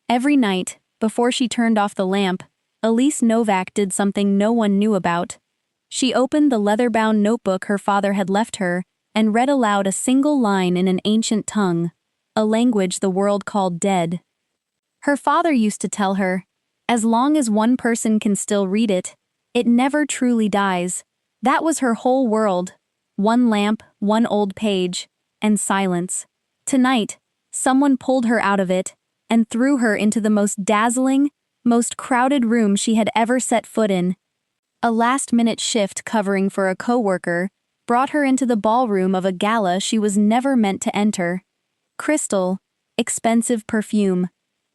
Every night, before she turned off the lamp, Elise Novak did something no one knew about. She opened the leather-bound notebook her father had left her and read aloud a single line in an ancient tongue, a language the world called dead. Her father used to tell her, as long as one person can still read it, it never truly dies. That was her whole world. One lamp, one old page, and silence. Tonight, someone pulled her out of it and threw her into the most dazzling, most crowded room she had ever set foot in. A last-minute shift covering for a coworker brought her into the ballroom of a gala she was never meant to enter. Crystal, expensive perfume.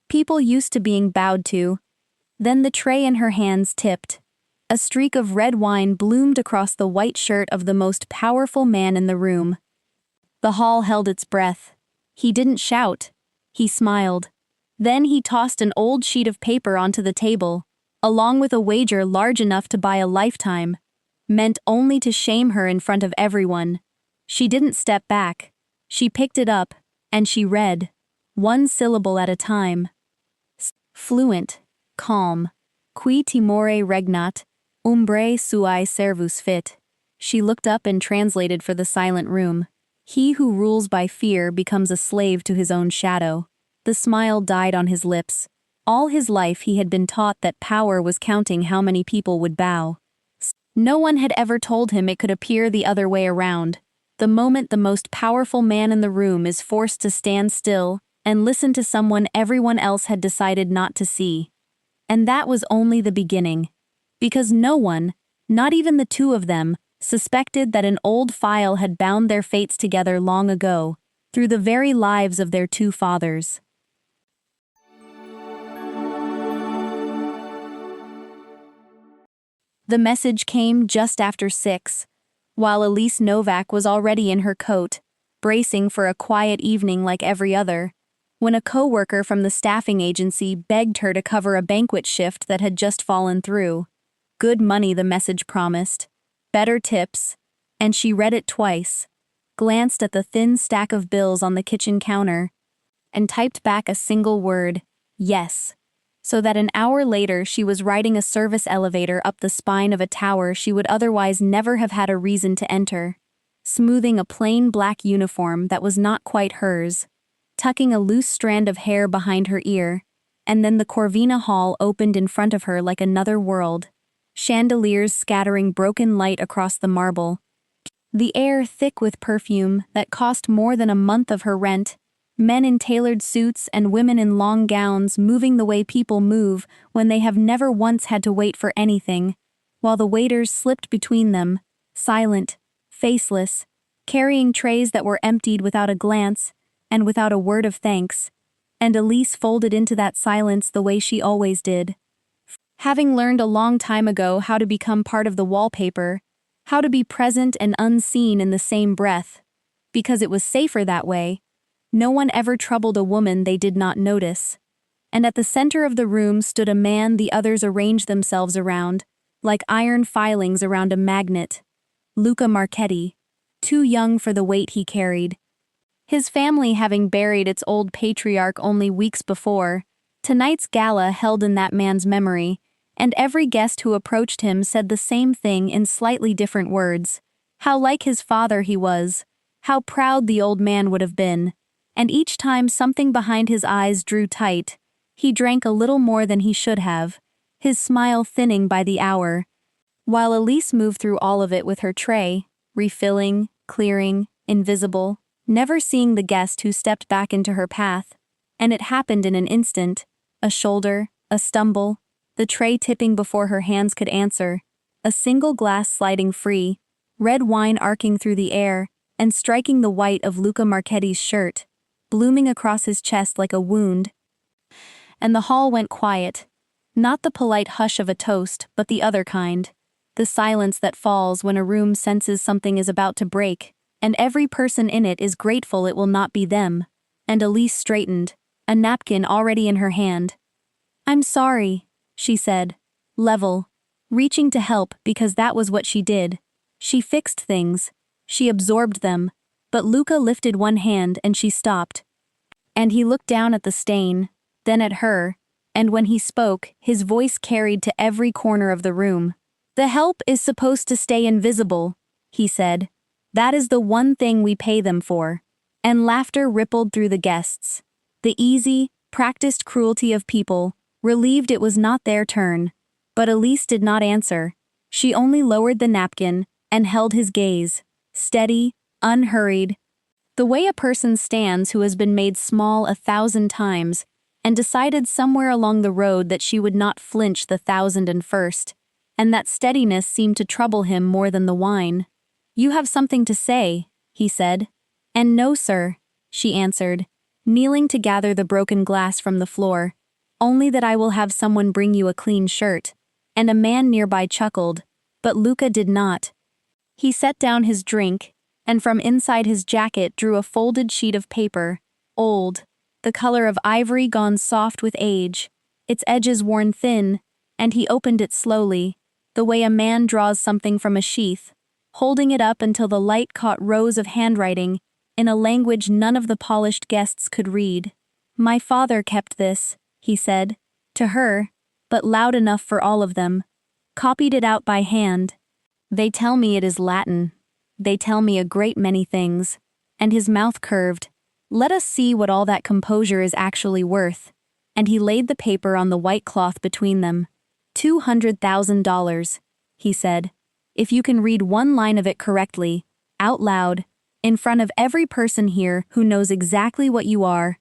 People used to being bowed to. Then the tray in her hands tipped. A streak of red wine bloomed across the white shirt of the most powerful man in the room. The hall held its breath. He didn't shout. He smiled. Then he tossed an old sheet of paper onto the table, along with a wager large enough to buy a lifetime, meant only to shame her in front of everyone. She didn't step back. She picked it up, and she read, one syllable at a time. Fluent, calm, qui timore regnat, umbrae sui servus fit. She looked up and translated for the silent room. He who rules by fear becomes a slave to his own shadow. The smile died on his lips. All his life he had been taught that power was counting how many people would bow. No one had ever told him it could appear the other way around. The moment the most powerful man in the room is forced to stand still and listen to someone everyone else had decided not to see. And that was only the beginning. Because no one, not even the two of them, suspected that an old file had bound their fates together long ago, through the very lives of their two fathers. The message came just after 6, while Elise Novak was already in her coat, bracing for a quiet evening like every other, when a coworker from the staffing agency begged her to cover a banquet shift that had just fallen through. Good money, the message promised, better tips, and she read it twice, glanced at the thin stack of bills on the kitchen counter, and typed back a single word, yes, so that an hour later she was riding a service elevator up the spine of a tower she would otherwise never have had a reason to enter, smoothing a plain black uniform that was not quite hers, tucking a loose strand of hair behind her ear, and then the Corvina Hall opened in front of her like another world, chandeliers scattering broken light across the marble, the air thick with perfume that cost more than a month of her rent, men in tailored suits and women in long gowns moving the way people move when they have never once had to wait for anything, while the waiters slipped between them, silent, faceless, carrying trays that were emptied without a glance and without a word of thanks, and Elise folded into that silence the way she always did. Having learned a long time ago how to become part of the wallpaper, how to be present and unseen in the same breath, because it was safer that way, no one ever troubled a woman they did not notice. And at the center of the room stood a man the others arranged themselves around, like iron filings around a magnet. Luca Marchetti, too young for the weight he carried. His family having buried its old patriarch only weeks before, tonight's gala held in that man's memory, and every guest who approached him said the same thing in slightly different words. How like his father he was, how proud the old man would have been. And each time something behind his eyes drew tight, he drank a little more than he should have, his smile thinning by the hour, while Elise moved through all of it with her tray, refilling, clearing, invisible, never seeing the guest who stepped back into her path. And it happened in an instant, a shoulder, a stumble, the tray tipping before her hands could answer, a single glass sliding free, red wine arcing through the air, and striking the white of Luca Marchetti's shirt, blooming across his chest like a wound. And the hall went quiet, not the polite hush of a toast, but the other kind, the silence that falls when a room senses something is about to break, and every person in it is grateful it will not be them. And Elise straightened, a napkin already in her hand. "I'm sorry," she said, level, reaching to help because that was what she did. She fixed things, she absorbed them, but Luca lifted one hand and she stopped. And he looked down at the stain, then at her, and when he spoke, his voice carried to every corner of the room. "The help is supposed to stay invisible," he said. "That is the one thing we pay them for." And laughter rippled through the guests. The easy, practiced cruelty of people, relieved it was not their turn. But Elise did not answer. She only lowered the napkin and held his gaze, steady, unhurried. The way a person stands who has been made small 1,000 times and decided somewhere along the road that she would not flinch the 1,001st, and that steadiness seemed to trouble him more than the wine. "You have something to say," he said. "And no, sir," she answered, kneeling to gather the broken glass from the floor. "Only that I will have someone bring you a clean shirt." And a man nearby chuckled, but Luca did not. He set down his drink, and from inside his jacket drew a folded sheet of paper, old, the color of ivory gone soft with age, its edges worn thin, and he opened it slowly, the way a man draws something from a sheath, holding it up until the light caught rows of handwriting, in a language none of the polished guests could read. "My father kept this," he said, to her, but loud enough for all of them. "Copied it out by hand. They tell me it is Latin. They tell me a great many things." And his mouth curved. "Let us see what all that composure is actually worth." And he laid the paper on the white cloth between them. $200,000, he said. "If you can read one line of it correctly, out loud, in front of every person here who knows exactly what you are."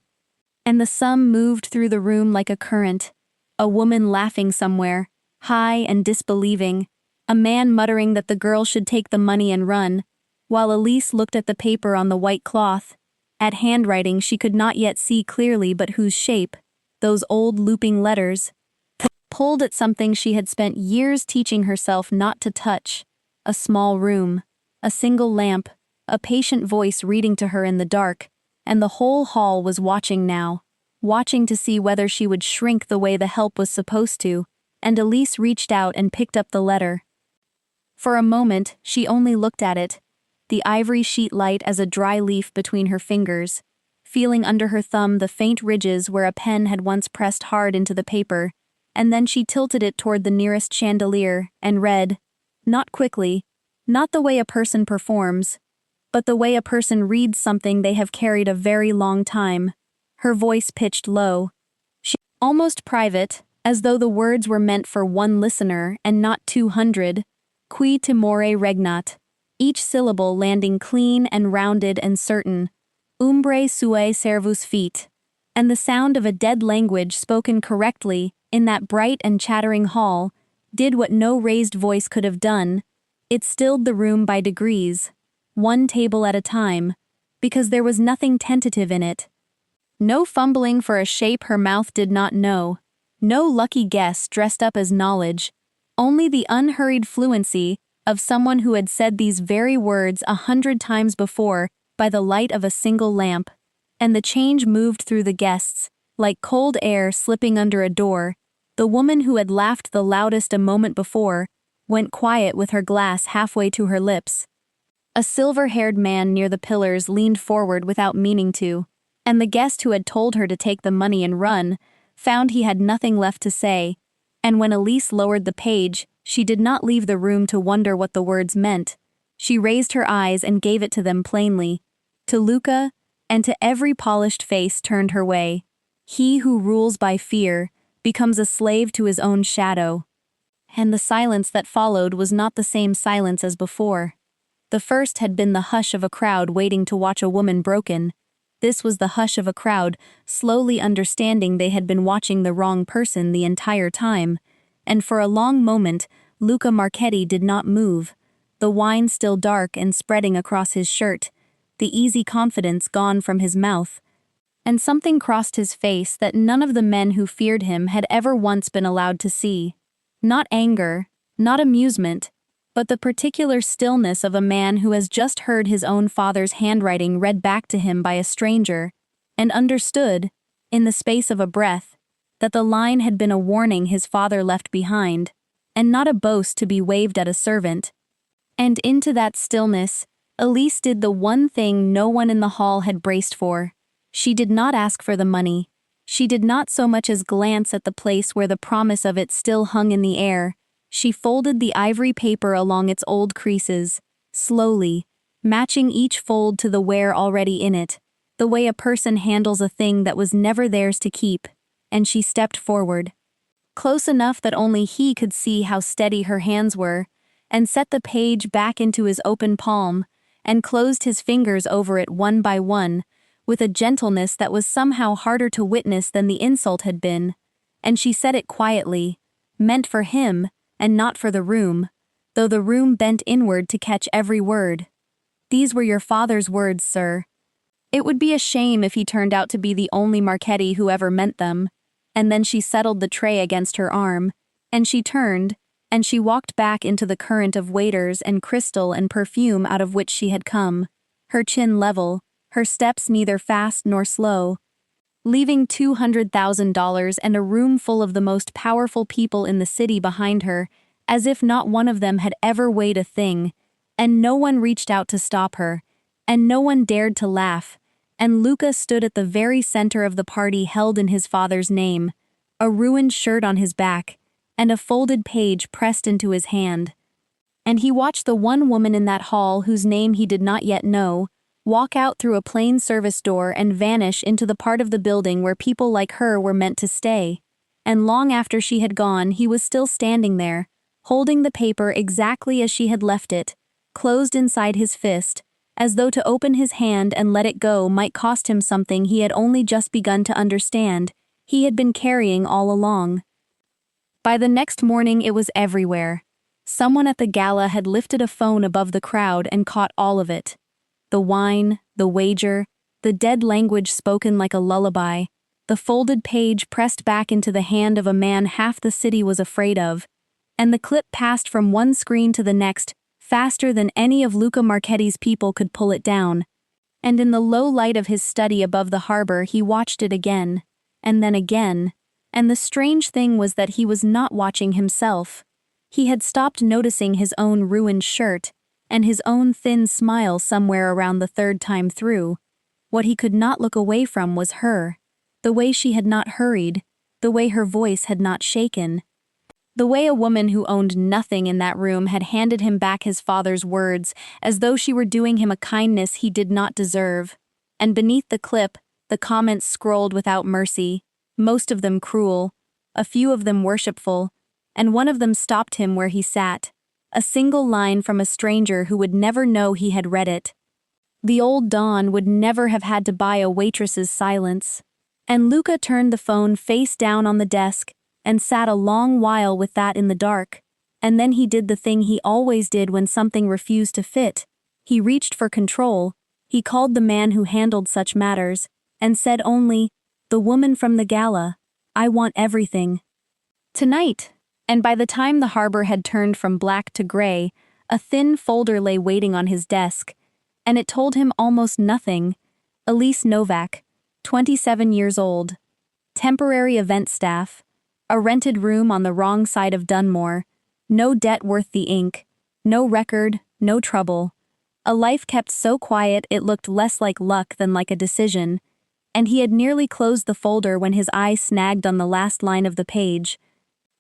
And the sum moved through the room like a current. A woman laughing somewhere, high and disbelieving, a man muttering that the girl should take the money and run, while Elise looked at the paper on the white cloth, at handwriting she could not yet see clearly but whose shape, those old looping letters, pulled at something she had spent years teaching herself not to touch, a small room, a single lamp, a patient voice reading to her in the dark, and the whole hall was watching now, watching to see whether she would shrink the way the help was supposed to, and Elise reached out and picked up the letter. For a moment, she only looked at it, the ivory sheet light as a dry leaf between her fingers, feeling under her thumb the faint ridges where a pen had once pressed hard into the paper, and then she tilted it toward the nearest chandelier and read, not quickly, not the way a person performs, but the way a person reads something they have carried a very long time, her voice pitched low, almost private, as though the words were meant for one listener and not 200, qui timore regnat, each syllable landing clean and rounded and certain, umbre sue servus fit, and the sound of a dead language spoken correctly in that bright and chattering hall did what no raised voice could have done. It stilled the room by degrees, one table at a time, because there was nothing tentative in it. No fumbling for a shape her mouth did not know, no lucky guess dressed up as knowledge, only the unhurried fluency of someone who had said these very words 100 times before by the light of a single lamp, and the change moved through the guests, like cold air slipping under a door. The woman who had laughed the loudest a moment before went quiet with her glass halfway to her lips. A silver-haired man near the pillars leaned forward without meaning to, and the guest who had told her to take the money and run found he had nothing left to say, and when Elise lowered the page, she did not leave the room to wonder what the words meant. She raised her eyes and gave it to them plainly, to Luca, and to every polished face turned her way. He who rules by fear becomes a slave to his own shadow. And the silence that followed was not the same silence as before. The first had been the hush of a crowd waiting to watch a woman broken. This was the hush of a crowd slowly understanding they had been watching the wrong person the entire time, and for a long moment Luca Marchetti did not move, the wine still dark and spreading across his shirt, the easy confidence gone from his mouth. And something crossed his face that none of the men who feared him had ever once been allowed to see. Not anger, not amusement, but the particular stillness of a man who has just heard his own father's handwriting read back to him by a stranger, and understood, in the space of a breath, that the line had been a warning his father left behind, and not a boast to be waved at a servant. And into that stillness, Elise did the one thing no one in the hall had braced for. She did not ask for the money. She did not so much as glance at the place where the promise of it still hung in the air. She folded the ivory paper along its old creases, slowly, matching each fold to the wear already in it, the way a person handles a thing that was never theirs to keep, and she stepped forward, close enough that only he could see how steady her hands were, and set the page back into his open palm, and closed his fingers over it one by one, with a gentleness that was somehow harder to witness than the insult had been, and she said it quietly, meant for him, and not for the room, though the room bent inward to catch every word. "These were your father's words, sir. It would be a shame if he turned out to be the only Marchetti who ever meant them." And then she settled the tray against her arm, and she turned, and she walked back into the current of waiters and crystal and perfume out of which she had come, her chin level, her steps neither fast nor slow, leaving $200,000 and a room full of the most powerful people in the city behind her, as if not one of them had ever weighed a thing, and no one reached out to stop her, and no one dared to laugh, and Luca stood at the very center of the party held in his father's name, a ruined shirt on his back, and a folded page pressed into his hand. And he watched the one woman in that hall whose name he did not yet know, walk out through a plain service door and vanish into the part of the building where people like her were meant to stay. And long after she had gone, he was still standing there, holding the paper exactly as she had left it, closed inside his fist, as though to open his hand and let it go might cost him something he had only just begun to understand, he had been carrying all along. By the next morning it was everywhere. Someone at the gala had lifted a phone above the crowd and caught all of it. The wine, the wager, the dead language spoken like a lullaby, the folded page pressed back into the hand of a man half the city was afraid of, and the clip passed from one screen to the next, faster than any of Luca Marchetti's people could pull it down. And in the low light of his study above the harbor he watched it again, and then again, and the strange thing was that he was not watching himself. He had stopped noticing his own ruined shirt, and his own thin smile somewhere around the third time through. What he could not look away from was her, the way she had not hurried, the way her voice had not shaken. The way a woman who owned nothing in that room had handed him back his father's words as though she were doing him a kindness he did not deserve. And beneath the clip, the comments scrolled without mercy, most of them cruel, a few of them worshipful, and one of them stopped him where he sat, a single line from a stranger who would never know he had read it. The old Don would never have had to buy a waitress's silence. And Luca turned the phone face down on the desk and sat a long while with that in the dark, and then he did the thing he always did when something refused to fit. He reached for control, he called the man who handled such matters, and said only, "The woman from the gala, I want everything. Tonight." And by the time the harbor had turned from black to gray, a thin folder lay waiting on his desk, and it told him almost nothing. Elise Novak, 27 years old, temporary event staff, a rented room on the wrong side of Dunmore, no debt worth the ink, no record, no trouble. A life kept so quiet it looked less like luck than like a decision, and he had nearly closed the folder when his eye snagged on the last line of the page.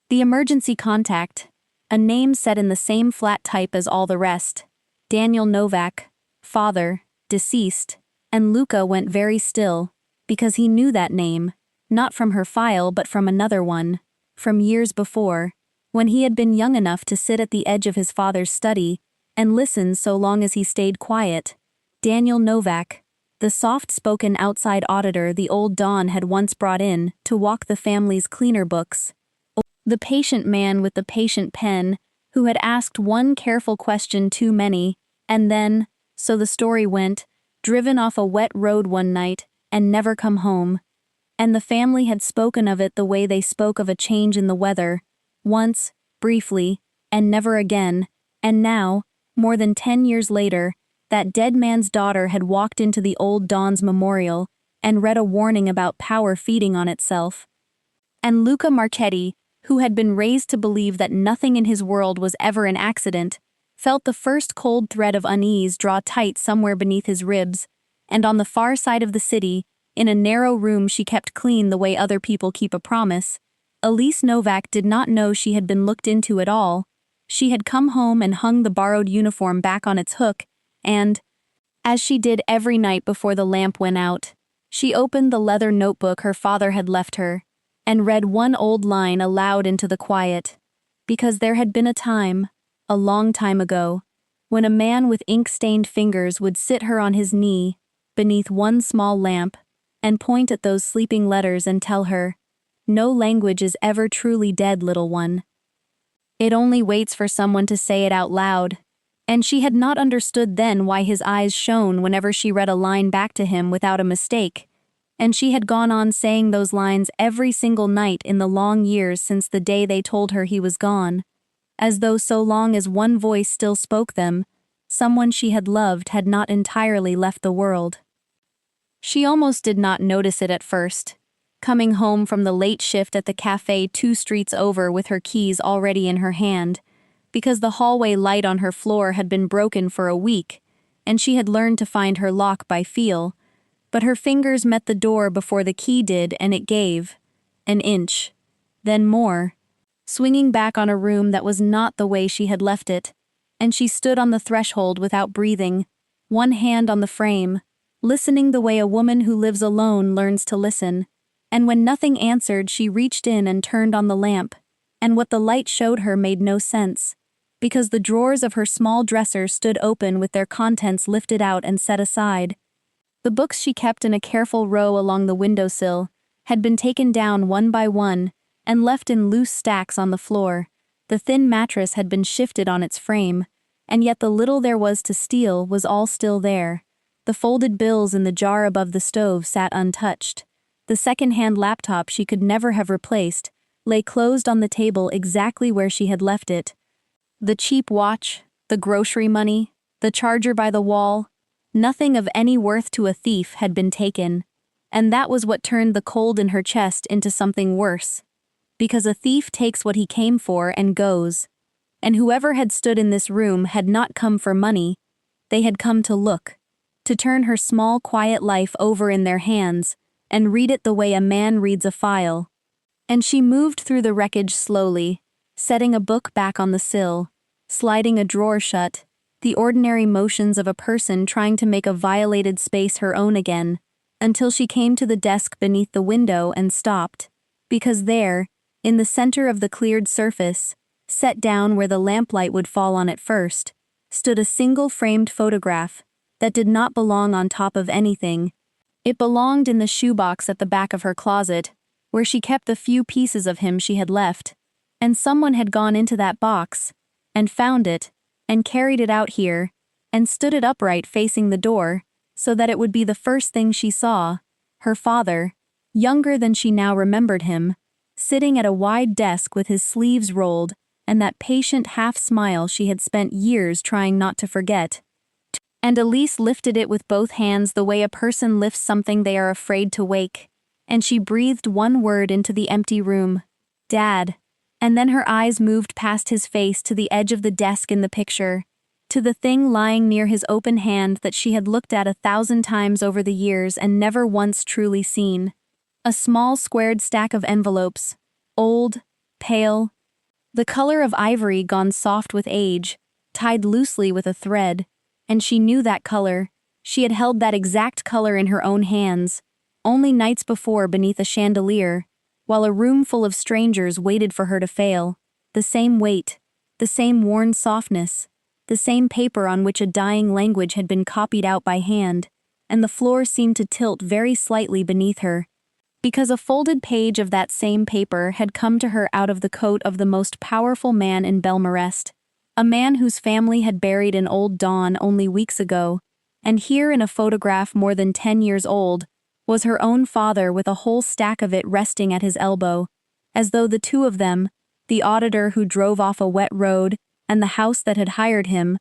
The emergency contact, a name set in the same flat type as all the rest. Daniel Novak, father, deceased, and Luca went very still, because he knew that name, not from her file but from another one, from years before, when he had been young enough to sit at the edge of his father's study and listen so long as he stayed quiet. Daniel Novak, the soft-spoken outside auditor the old Don had once brought in to walk the family's cleaner books. The patient man with the patient pen, who had asked one careful question too many, and then, so the story went, driven off a wet road one night and never come home. And the family had spoken of it the way they spoke of a change in the weather, once, briefly, and never again, and now, more than 10 years later, that dead man's daughter had walked into the old Don's memorial and read a warning about power feeding on itself. And Luca Marchetti, who had been raised to believe that nothing in his world was ever an accident, felt the first cold thread of unease draw tight somewhere beneath his ribs, and on the far side of the city, In a narrow room she kept clean the way other people keep a promise. Elise Novak did not know she had been looked into at all. She had come home and hung the borrowed uniform back on its hook, and, as she did every night before the lamp went out, she opened the leather notebook her father had left her, and read one old line aloud into the quiet. Because there had been a time, a long time ago, when a man with ink-stained fingers would sit her on his knee, beneath one small lamp, and point at those sleeping letters and tell her, "No language is ever truly dead, little one. It only waits for someone to say it out loud." And she had not understood then why his eyes shone whenever she read a line back to him without a mistake, and she had gone on saying those lines every single night in the long years since the day they told her he was gone, as though so long as one voice still spoke them, someone she had loved had not entirely left the world. She almost did not notice it at first, coming home from the late shift at the cafe 2 streets over with her keys already in her hand, because the hallway light on her floor had been broken for a week, and she had learned to find her lock by feel, but her fingers met the door before the key did and it gave. An inch. Then more. Swinging back on a room that was not the way she had left it, and she stood on the threshold without breathing, one hand on the frame, listening the way a woman who lives alone learns to listen, and when nothing answered she reached in and turned on the lamp, and what the light showed her made no sense, because the drawers of her small dresser stood open with their contents lifted out and set aside. The books she kept in a careful row along the windowsill had been taken down one by one and left in loose stacks on the floor. The thin mattress had been shifted on its frame, and yet the little there was to steal was all still there. The folded bills in the jar above the stove sat untouched. The second-hand laptop she could never have replaced lay closed on the table exactly where she had left it. The cheap watch, the grocery money, the charger by the wall, nothing of any worth to a thief had been taken, and that was what turned the cold in her chest into something worse. Because a thief takes what he came for and goes, and whoever had stood in this room had not come for money, they had come to look, to turn her small quiet life over in their hands and read it the way a man reads a file. And she moved through the wreckage slowly, setting a book back on the sill, sliding a drawer shut, the ordinary motions of a person trying to make a violated space her own again, until she came to the desk beneath the window and stopped, because there, in the center of the cleared surface, set down where the lamplight would fall on it first, stood a single framed photograph that did not belong on top of anything. It belonged in the shoebox at the back of her closet, where she kept the few pieces of him she had left, and someone had gone into that box, and found it, and carried it out here, and stood it upright facing the door, so that it would be the first thing she saw, her father, younger than she now remembered him, sitting at a wide desk with his sleeves rolled, and that patient half-smile she had spent years trying not to forget. And Elise lifted it with both hands the way a person lifts something they are afraid to wake, and she breathed one word into the empty room, "Dad." And then her eyes moved past his face to the edge of the desk in the picture, to the thing lying near his open hand that she had looked at 1,000 times over the years and never once truly seen. A small squared stack of envelopes, old, pale, the color of ivory gone soft with age, tied loosely with a thread, and she knew that color. She had held that exact color in her own hands, only nights before beneath a chandelier, while a room full of strangers waited for her to fail. The same weight, the same worn softness, the same paper on which a dying language had been copied out by hand, and the floor seemed to tilt very slightly beneath her, because a folded page of that same paper had come to her out of the coat of the most powerful man in Belmarest, a man whose family had buried an old Don only weeks ago, and here in a photograph more than 10 years old, was her own father with a whole stack of it resting at his elbow, as though the two of them, the auditor who drove off a wet road and the house that had hired him,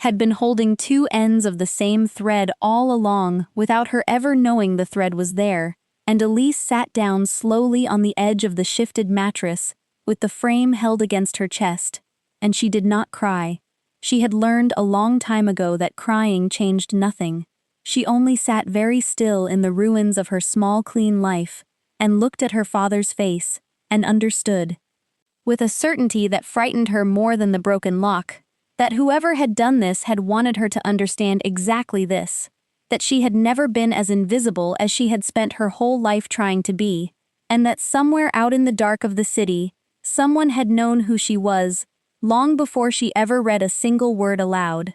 had been holding two ends of the same thread all along without her ever knowing the thread was there. And Elise sat down slowly on the edge of the shifted mattress, with the frame held against her chest, and she did not cry. She had learned a long time ago that crying changed nothing. She only sat very still in the ruins of her small clean life, and looked at her father's face, and understood. With a certainty that frightened her more than the broken lock, that whoever had done this had wanted her to understand exactly this, that she had never been as invisible as she had spent her whole life trying to be, and that somewhere out in the dark of the city, someone had known who she was, long before she ever read a single word aloud.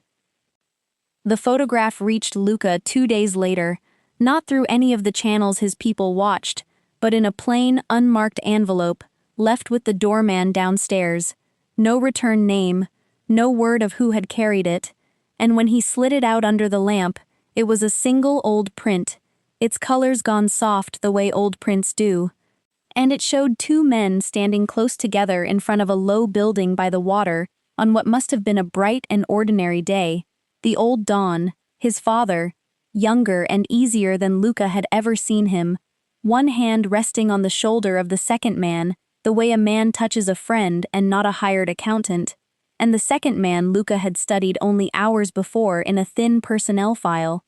The photograph reached Luca 2 days later, not through any of the channels his people watched, but in a plain, unmarked envelope, left with the doorman downstairs. No return name, no word of who had carried it, and when he slid it out under the lamp, it was a single old print, its colors gone soft the way old prints do. And it showed 2 men standing close together in front of a low building by the water on what must have been a bright and ordinary day. The old Don, his father, younger and easier than Luca had ever seen him, one hand resting on the shoulder of the second man, the way a man touches a friend and not a hired accountant, and the second man Luca had studied only hours before in a thin personnel file.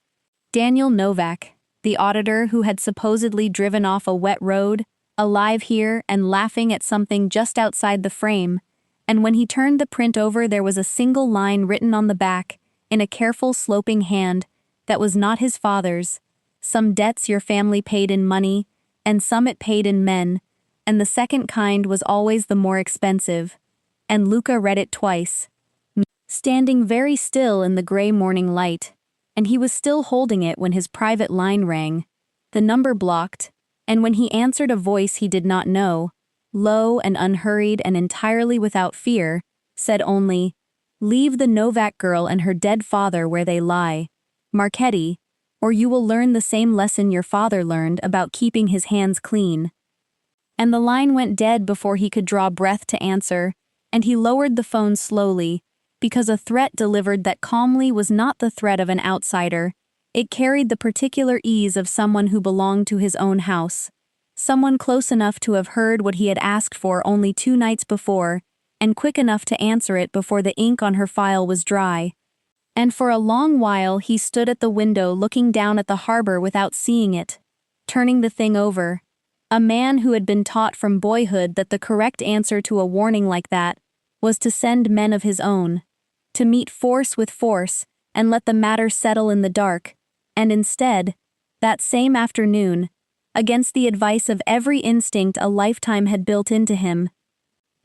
Daniel Novak, the auditor who had supposedly driven off a wet road, alive here and laughing at something just outside the frame, and when he turned the print over there was a single line written on the back, in a careful sloping hand, that was not his father's. Some debts your family paid in money, and some it paid in men, and the second kind was always the more expensive. And Luca read it twice, standing very still in the gray morning light, and he was still holding it when his private line rang, the number blocked, and when he answered a voice he did not know, low and unhurried and entirely without fear, said only, "Leave the Novak girl and her dead father where they lie, Marchetti, or you will learn the same lesson your father learned about keeping his hands clean." And the line went dead before he could draw breath to answer, and he lowered the phone slowly, because a threat delivered that calmly was not the threat of an outsider. It carried the particular ease of someone who belonged to his own house, someone close enough to have heard what he had asked for only 2 nights before, and quick enough to answer it before the ink on her file was dry. And for a long while he stood at the window looking down at the harbor without seeing it, turning the thing over. A man who had been taught from boyhood that the correct answer to a warning like that was to send men of his own, to meet force with force and let the matter settle in the dark, and instead, that same afternoon, against the advice of every instinct a lifetime had built into him,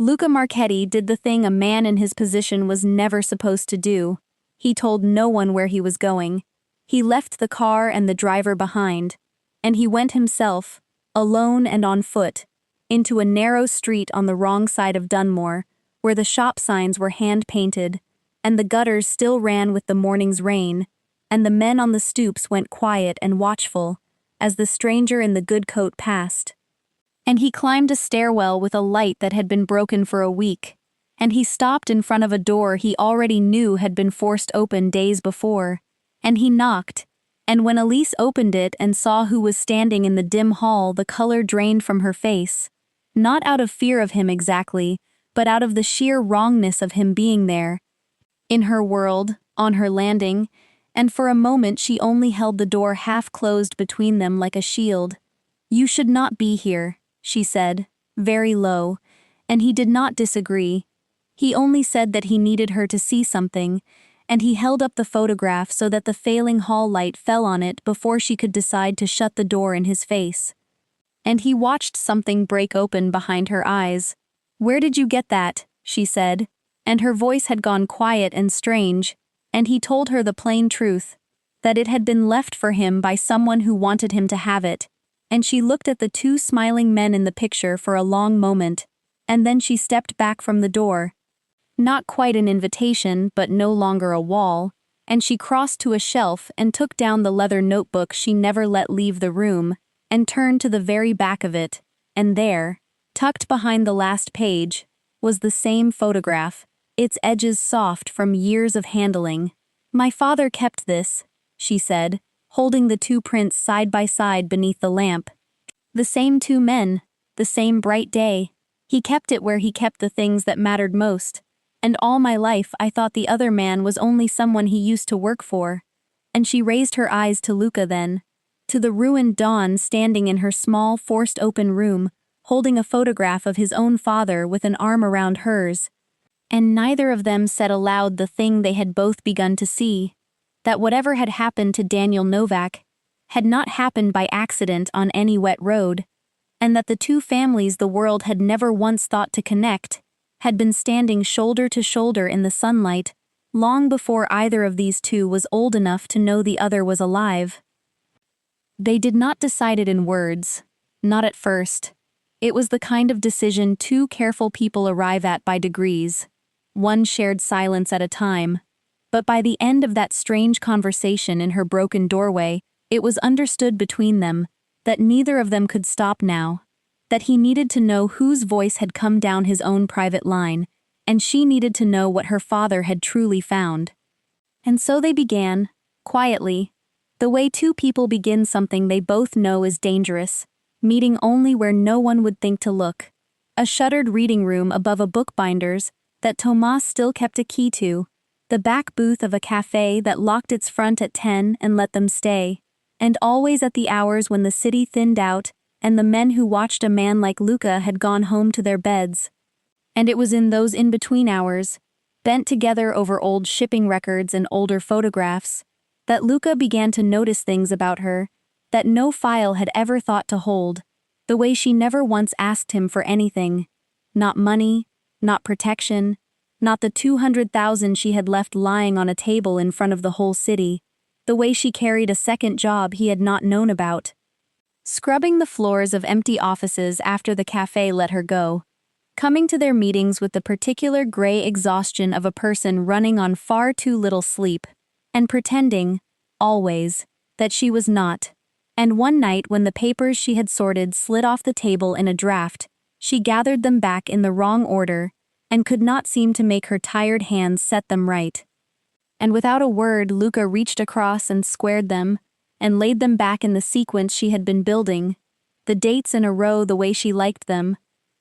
Luca Marchetti did the thing a man in his position was never supposed to do. He told no one where he was going. He left the car and the driver behind, and he went himself, alone and on foot, into a narrow street on the wrong side of Dunmore, where the shop signs were hand-painted, and the gutters still ran with the morning's rain, and the men on the stoops went quiet and watchful, as the stranger in the good coat passed. And he climbed a stairwell with a light that had been broken for a week, and he stopped in front of a door he already knew had been forced open days before, and he knocked, and when Elise opened it and saw who was standing in the dim hall, the color drained from her face, not out of fear of him exactly, but out of the sheer wrongness of him being there, in her world, on her landing, and for a moment she only held the door half-closed between them like a shield. "You should not be here," she said, very low, and he did not disagree. He only said that he needed her to see something, and he held up the photograph so that the failing hall light fell on it before she could decide to shut the door in his face. And he watched something break open behind her eyes. "Where did you get that?" she said, and her voice had gone quiet and strange, and he told her the plain truth, that it had been left for him by someone who wanted him to have it, and she looked at the 2 smiling men in the picture for a long moment, and then she stepped back from the door. Not quite an invitation, but no longer a wall, and she crossed to a shelf and took down the leather notebook she never let leave the room, and turned to the very back of it, and there, tucked behind the last page, was the same photograph, its edges soft from years of handling. "My father kept this," she said, holding the 2 prints side by side beneath the lamp. "The same 2 men, the same bright day. He kept it where he kept the things that mattered most, and all my life I thought the other man was only someone he used to work for. and she raised her eyes to Luca then, to the ruined Dawn standing in her small, forced-open room, holding a photograph of his own father with an arm around hers. And neither of them said aloud the thing they had both begun to see, that whatever had happened to Daniel Novak had not happened by accident on any wet road, and that the two families the world had never once thought to connect had been standing shoulder to shoulder in the sunlight long before either of these two was old enough to know the other was alive. They did not decide it in words, not at first. It was the kind of decision two careful people arrive at by degrees, one shared silence at a time. But by the end of that strange conversation in her broken doorway, it was understood between them that neither of them could stop now, that he needed to know whose voice had come down his own private line, and she needed to know what her father had truly found. And so they began, quietly, the way two people begin something they both know is dangerous, meeting only where no one would think to look, a shuttered reading room above a bookbinder's that Tomas still kept a key to, the back booth of a cafe that locked its front at 10 and let them stay, and always at the hours when the city thinned out and the men who watched a man like Luca had gone home to their beds. And it was in those in-between hours, bent together over old shipping records and older photographs, that Luca began to notice things about her that no file had ever thought to hold, the way she never once asked him for anything, not money, not protection, not the 200,000 she had left lying on a table in front of the whole city, the way she carried a second job he had not known about. Scrubbing the floors of empty offices after the cafe let her go, coming to their meetings with the particular gray exhaustion of a person running on far too little sleep, and pretending, always, that she was not. And one night when the papers she had sorted slid off the table in a draft, she gathered them back in the wrong order and could not seem to make her tired hands set them right. And without a word, Luca reached across and squared them and laid them back in the sequence she had been building, the dates in a row the way she liked them,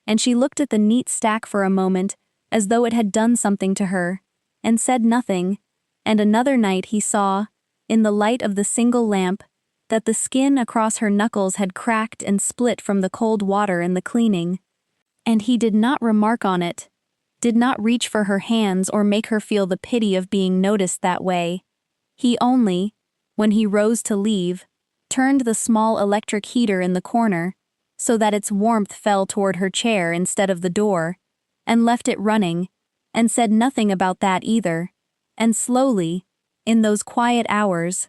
and she looked at the neat stack for a moment as though it had done something to her, and said nothing. And another night he saw, in the light of the single lamp, that the skin across her knuckles had cracked and split from the cold water and the cleaning. And he did not remark on it, did not reach for her hands or make her feel the pity of being noticed that way. He only, when he rose to leave, turned the small electric heater in the corner so that its warmth fell toward her chair instead of the door, and left it running, and said nothing about that either. And slowly, in those quiet hours,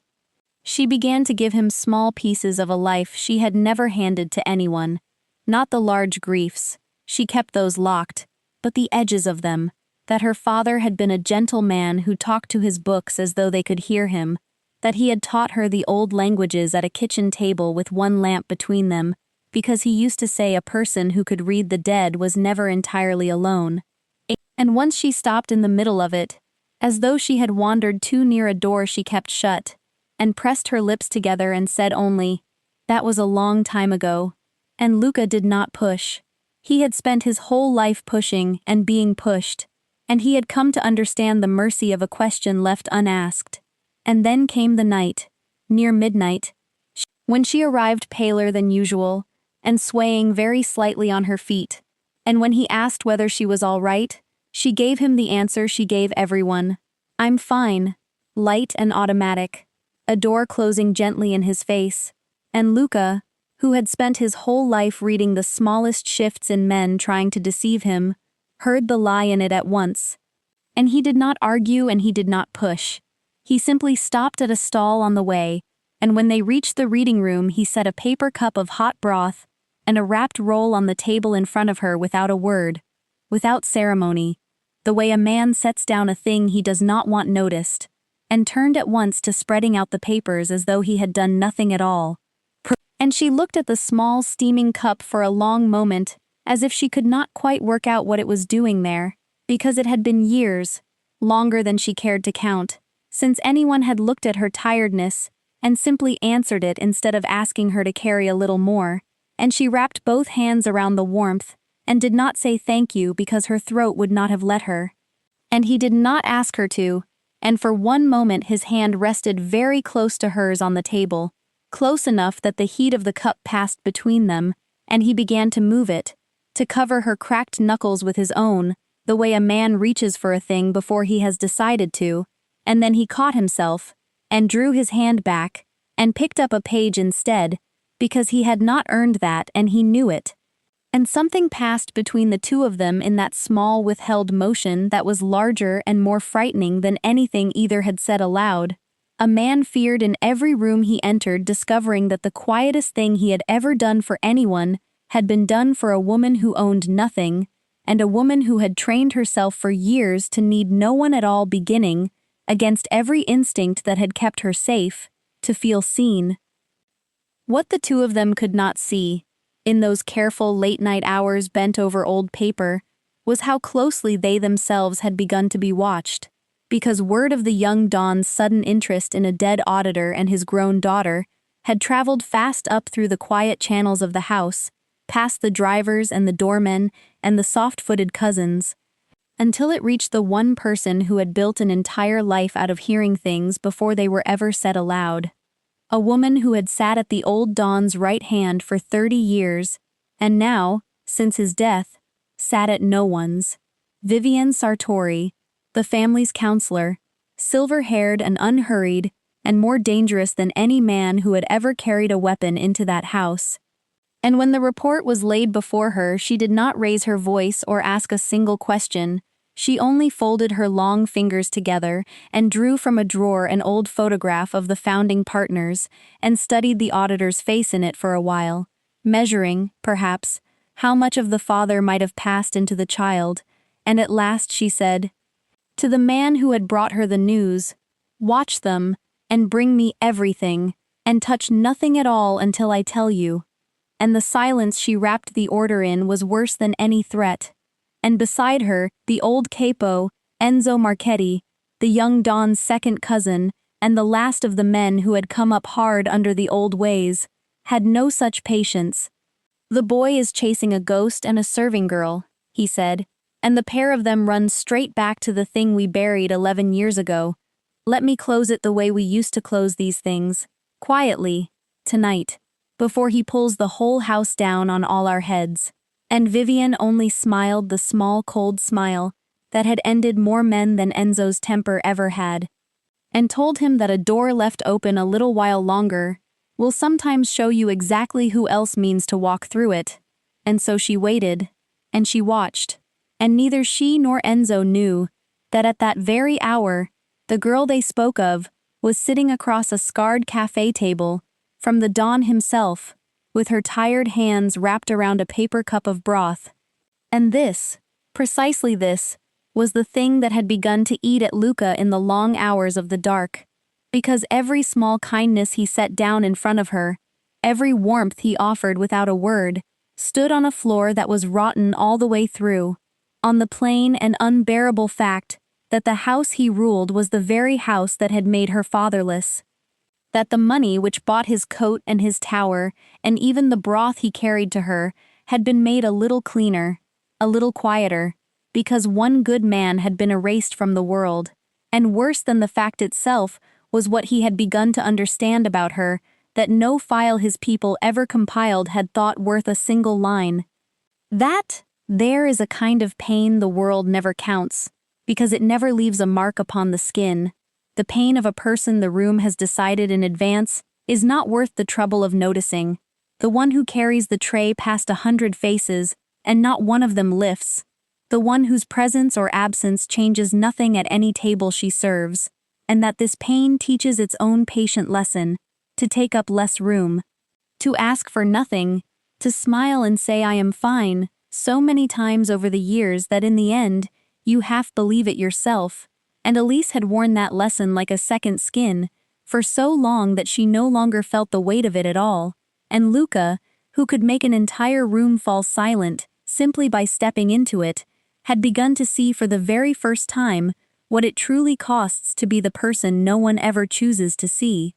she began to give him small pieces of a life she had never handed to anyone, not the large griefs, she kept those locked, but the edges of them, that her father had been a gentle man who talked to his books as though they could hear him, that he had taught her the old languages at a kitchen table with one lamp between them, because he used to say a person who could read the dead was never entirely alone. And once she stopped in the middle of it, as though she had wandered too near a door she kept shut, and pressed her lips together and said only, "That was a long time ago." And Luca did not push. He had spent his whole life pushing and being pushed, and he had come to understand the mercy of a question left unasked. And then came the night, near midnight, when she arrived paler than usual, and swaying very slightly on her feet, and when he asked whether she was all right, she gave him the answer she gave everyone. "I'm fine," light and automatic, a door closing gently in his face, and Luca, who had spent his whole life reading the smallest shifts in men trying to deceive him, heard the lie in it at once. And he did not argue and he did not push. He simply stopped at a stall on the way, and when they reached the reading room he set a paper cup of hot broth and a wrapped roll on the table in front of her without a word, without ceremony, the way a man sets down a thing he does not want noticed, and turned at once to spreading out the papers as though he had done nothing at all. And she looked at the small steaming cup for a long moment, as if she could not quite work out what it was doing there, because it had been years, longer than she cared to count, since anyone had looked at her tiredness and simply answered it instead of asking her to carry a little more, and she wrapped both hands around the warmth and did not say thank you because her throat would not have let her. And he did not ask her to. and for one moment his hand rested very close to hers on the table, close enough that the heat of the cup passed between them, and he began to move it, to cover her cracked knuckles with his own, the way a man reaches for a thing before he has decided to, and then he caught himself, and drew his hand back, and picked up a page instead, because he had not earned that and he knew it. And something passed between the two of them in that small withheld motion that was larger and more frightening than anything either had said aloud. A man feared in every room he entered, discovering that the quietest thing he had ever done for anyone had been done for a woman who owned nothing, and a woman who had trained herself for years to need no one at all, beginning, against every instinct that had kept her safe, to feel seen. What the two of them could not see, in those careful late-night hours bent over old paper, was how closely they themselves had begun to be watched, because word of the young Don's sudden interest in a dead auditor and his grown daughter had traveled fast up through the quiet channels of the house, past the drivers and the doormen and the soft-footed cousins, until it reached the one person who had built an entire life out of hearing things before they were ever said aloud. A woman who had sat at the old Don's right hand for 30 years, and now, since his death, sat at no one's. Vivian Sartori, the family's counselor, silver-haired and unhurried, and more dangerous than any man who had ever carried a weapon into that house. And when the report was laid before her, she did not raise her voice or ask a single question. She only folded her long fingers together and drew from a drawer an old photograph of the founding partners and studied the auditor's face in it for a while, measuring, perhaps, how much of the father might have passed into the child, and at last she said, "To the man who had brought her the news, watch them, and bring me everything, and touch nothing at all until I tell you." And the silence she wrapped the order in was worse than any threat. And beside her, the old capo, Enzo Marchetti, the young Don's second cousin, and the last of the men who had come up hard under the old ways, had no such patience. "The boy is chasing a ghost and a serving girl," he said, "and the pair of them runs straight back to the thing we buried 11 years ago. Let me close it the way we used to close these things, quietly, tonight, before he pulls the whole house down on all our heads." And Vivian only smiled the small cold smile that had ended more men than Enzo's temper ever had, and told him that a door left open a little while longer will sometimes show you exactly who else means to walk through it. And so she waited, and she watched, and neither she nor Enzo knew that at that very hour, the girl they spoke of was sitting across a scarred cafe table from the Don himself, with her tired hands wrapped around a paper cup of broth. And this, precisely this, was the thing that had begun to eat at Luca in the long hours of the dark, because every small kindness he set down in front of her, every warmth he offered without a word, stood on a floor that was rotten all the way through, on the plain and unbearable fact that the house he ruled was the very house that had made her fatherless. That the money which bought his coat and his tower, and even the broth he carried to her, had been made a little cleaner, a little quieter, because one good man had been erased from the world, and worse than the fact itself was what he had begun to understand about her, that no file his people ever compiled had thought worth a single line. That, there is a kind of pain the world never counts, because it never leaves a mark upon the skin. The pain of a person the room has decided in advance is not worth the trouble of noticing. The one who carries the tray past 100 faces, and not one of them lifts. The one whose presence or absence changes nothing at any table she serves, and that this pain teaches its own patient lesson, to take up less room, to ask for nothing, to smile and say I am fine, so many times over the years that in the end, you half believe it yourself. And Elise had worn that lesson like a second skin, for so long that she no longer felt the weight of it at all, and Luca, who could make an entire room fall silent simply by stepping into it, had begun to see for the very first time what it truly costs to be the person no one ever chooses to see.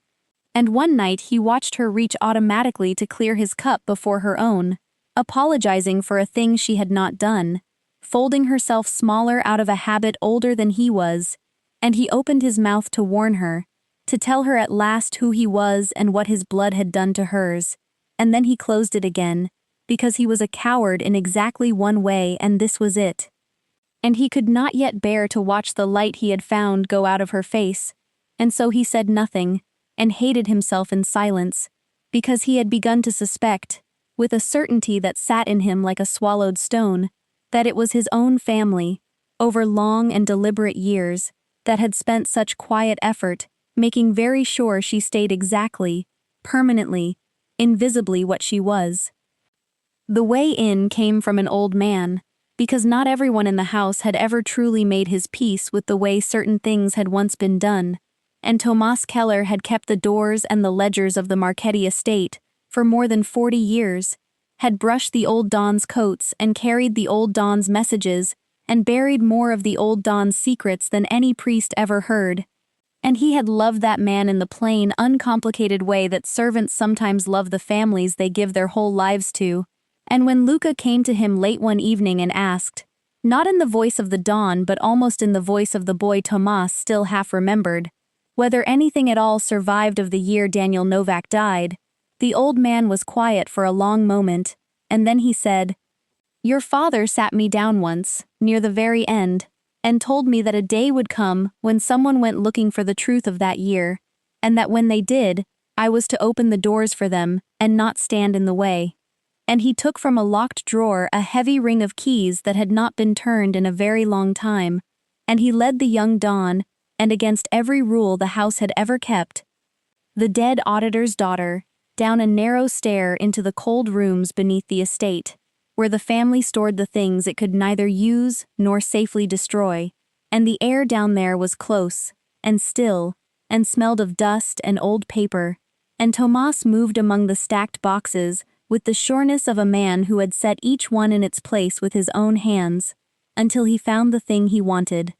And one night he watched her reach automatically to clear his cup before her own, apologizing for a thing she had not done, folding herself smaller out of a habit older than he was, And he opened his mouth to warn her, to tell her at last who he was and what his blood had done to hers, and then he closed it again, because he was a coward in exactly one way, and this was it. And he could not yet bear to watch the light he had found go out of her face, and so he said nothing, and hated himself in silence, because he had begun to suspect, with a certainty that sat in him like a swallowed stone, that it was his own family, over long and deliberate years, that had spent such quiet effort, making very sure she stayed exactly, permanently, invisibly what she was. The way in came from an old man, because not everyone in the house had ever truly made his peace with the way certain things had once been done, and Tomas Keller had kept the doors and the ledgers of the Marchetti estate for more than 40 years, had brushed the old Don's coats and carried the old Don's messages and buried more of the old Don's secrets than any priest ever heard. And he had loved that man in the plain, uncomplicated way that servants sometimes love the families they give their whole lives to. And when Luca came to him late one evening and asked, not in the voice of the Don but almost in the voice of the boy Tomas still half remembered, whether anything at all survived of the year Daniel Novak died, the old man was quiet for a long moment, and then he said, "Your father sat me down once, near the very end, and told me that a day would come when someone went looking for the truth of that year, and that when they did, I was to open the doors for them and not stand in the way." And he took from a locked drawer a heavy ring of keys that had not been turned in a very long time, and he led the young Don, and against every rule the house had ever kept, the dead auditor's daughter, down a narrow stair into the cold rooms beneath the estate, where the family stored the things it could neither use nor safely destroy, and the air down there was close, and still, and smelled of dust and old paper, and Tomas moved among the stacked boxes with the sureness of a man who had set each one in its place with his own hands, until he found the thing he wanted.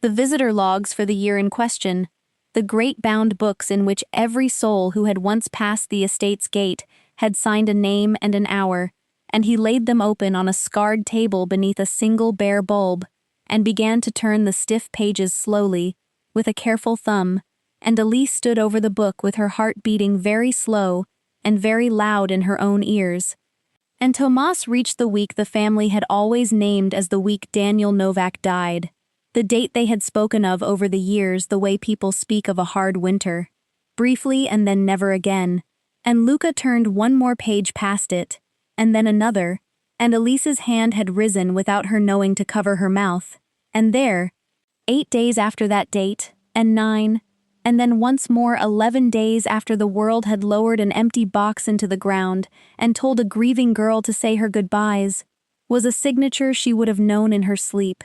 The visitor logs for the year in question, the great bound books in which every soul who had once passed the estate's gate had signed a name and an hour, and he laid them open on a scarred table beneath a single bare bulb, and began to turn the stiff pages slowly, with a careful thumb, and Elise stood over the book with her heart beating very slow and very loud in her own ears. And Tomas reached the week the family had always named as the week Daniel Novak died, the date they had spoken of over the years the way people speak of a hard winter, briefly and then never again, and Luca turned one more page past it, and then another, and Elise's hand had risen without her knowing to cover her mouth, and there, 8 days after that date, and 9, and then once more 11 days after the world had lowered an empty box into the ground and told a grieving girl to say her goodbyes, was a signature she would have known in her sleep,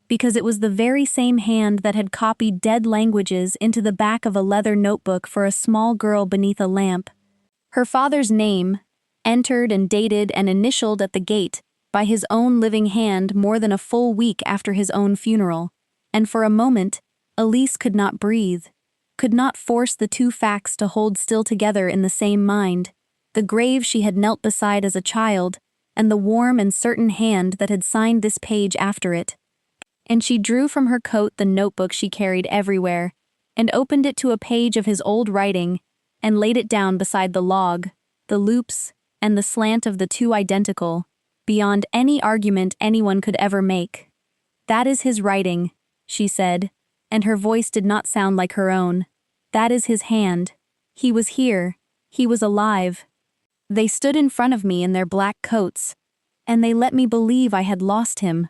because it was the very same hand that had copied dead languages into the back of a leather notebook for a small girl beneath a lamp. Her father's name, entered and dated and initialed at the gate by his own living hand more than a full week after his own funeral, and for a moment, Elise could not breathe, could not force the two facts to hold still together in the same mind, the grave she had knelt beside as a child, and the warm and certain hand that had signed this page after it. And she drew from her coat the notebook she carried everywhere, and opened it to a page of his old writing, and laid it down beside the log, the loops, and the slant of the two identical, beyond any argument anyone could ever make. "That is his writing," she said, and her voice did not sound like her own. "That is his hand. He was here. He was alive. They stood in front of me in their black coats, and they let me believe I had lost him."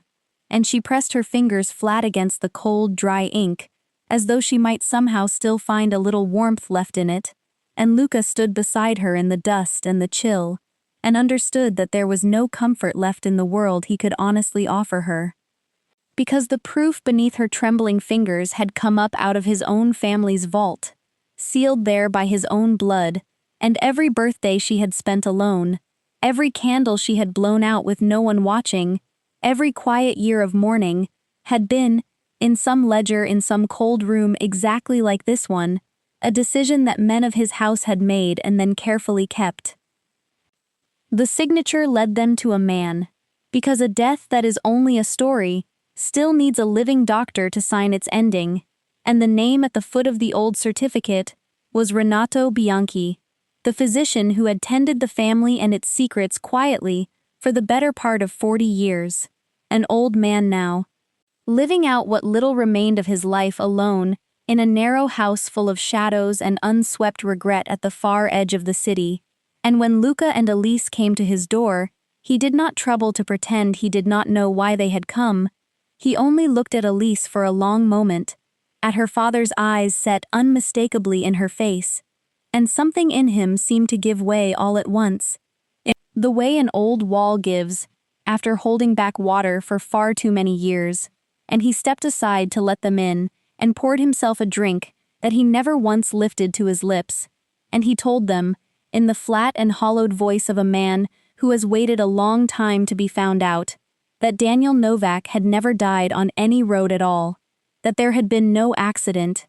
And she pressed her fingers flat against the cold, dry ink, as though she might somehow still find a little warmth left in it, and Luca stood beside her in the dust and the chill, and understood that there was no comfort left in the world he could honestly offer her. Because the proof beneath her trembling fingers had come up out of his own family's vault, sealed there by his own blood, and every birthday she had spent alone, every candle she had blown out with no one watching, every quiet year of mourning, had been, in some ledger in some cold room exactly like this one, a decision that men of his house had made and then carefully kept. The signature led them to a man, because a death that is only a story still needs a living doctor to sign its ending, and the name at the foot of the old certificate was Renato Bianchi, the physician who had tended the family and its secrets quietly for the better part of 40 years. An old man now, living out what little remained of his life alone in a narrow house full of shadows and unswept regret at the far edge of the city. And when Luca and Elise came to his door, he did not trouble to pretend he did not know why they had come. He only looked at Elise for a long moment, at her father's eyes set unmistakably in her face, and something in him seemed to give way all at once. The way an old wall gives, after holding back water for far too many years, and he stepped aside to let them in, and poured himself a drink that he never once lifted to his lips, and he told them, in the flat and hollowed voice of a man who has waited a long time to be found out, that Daniel Novak had never died on any road at all, that there had been no accident,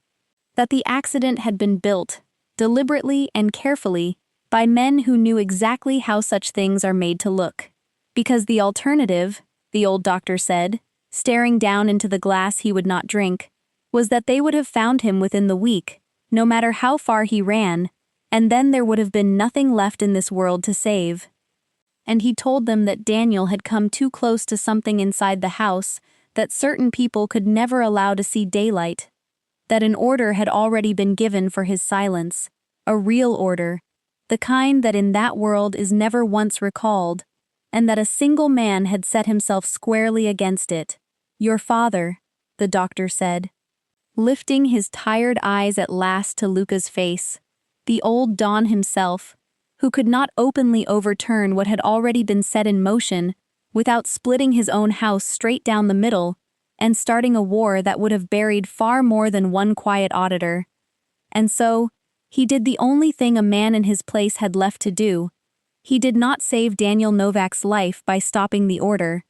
that the accident had been built, deliberately and carefully, by men who knew exactly how such things are made to look. Because the alternative, the old doctor said, staring down into the glass he would not drink, was that they would have found him within the week, no matter how far he ran, and then there would have been nothing left in this world to save. And he told them that Daniel had come too close to something inside the house that certain people could never allow to see daylight, that an order had already been given for his silence, a real order, the kind that in that world is never once recalled, and that a single man had set himself squarely against it. Your father, the doctor said, lifting his tired eyes at last to Luca's face, the old Don himself, who could not openly overturn what had already been set in motion without splitting his own house straight down the middle and starting a war that would have buried far more than one quiet auditor. And so, he did the only thing a man in his place had left to do. He did not save Daniel Novak's life by stopping the order.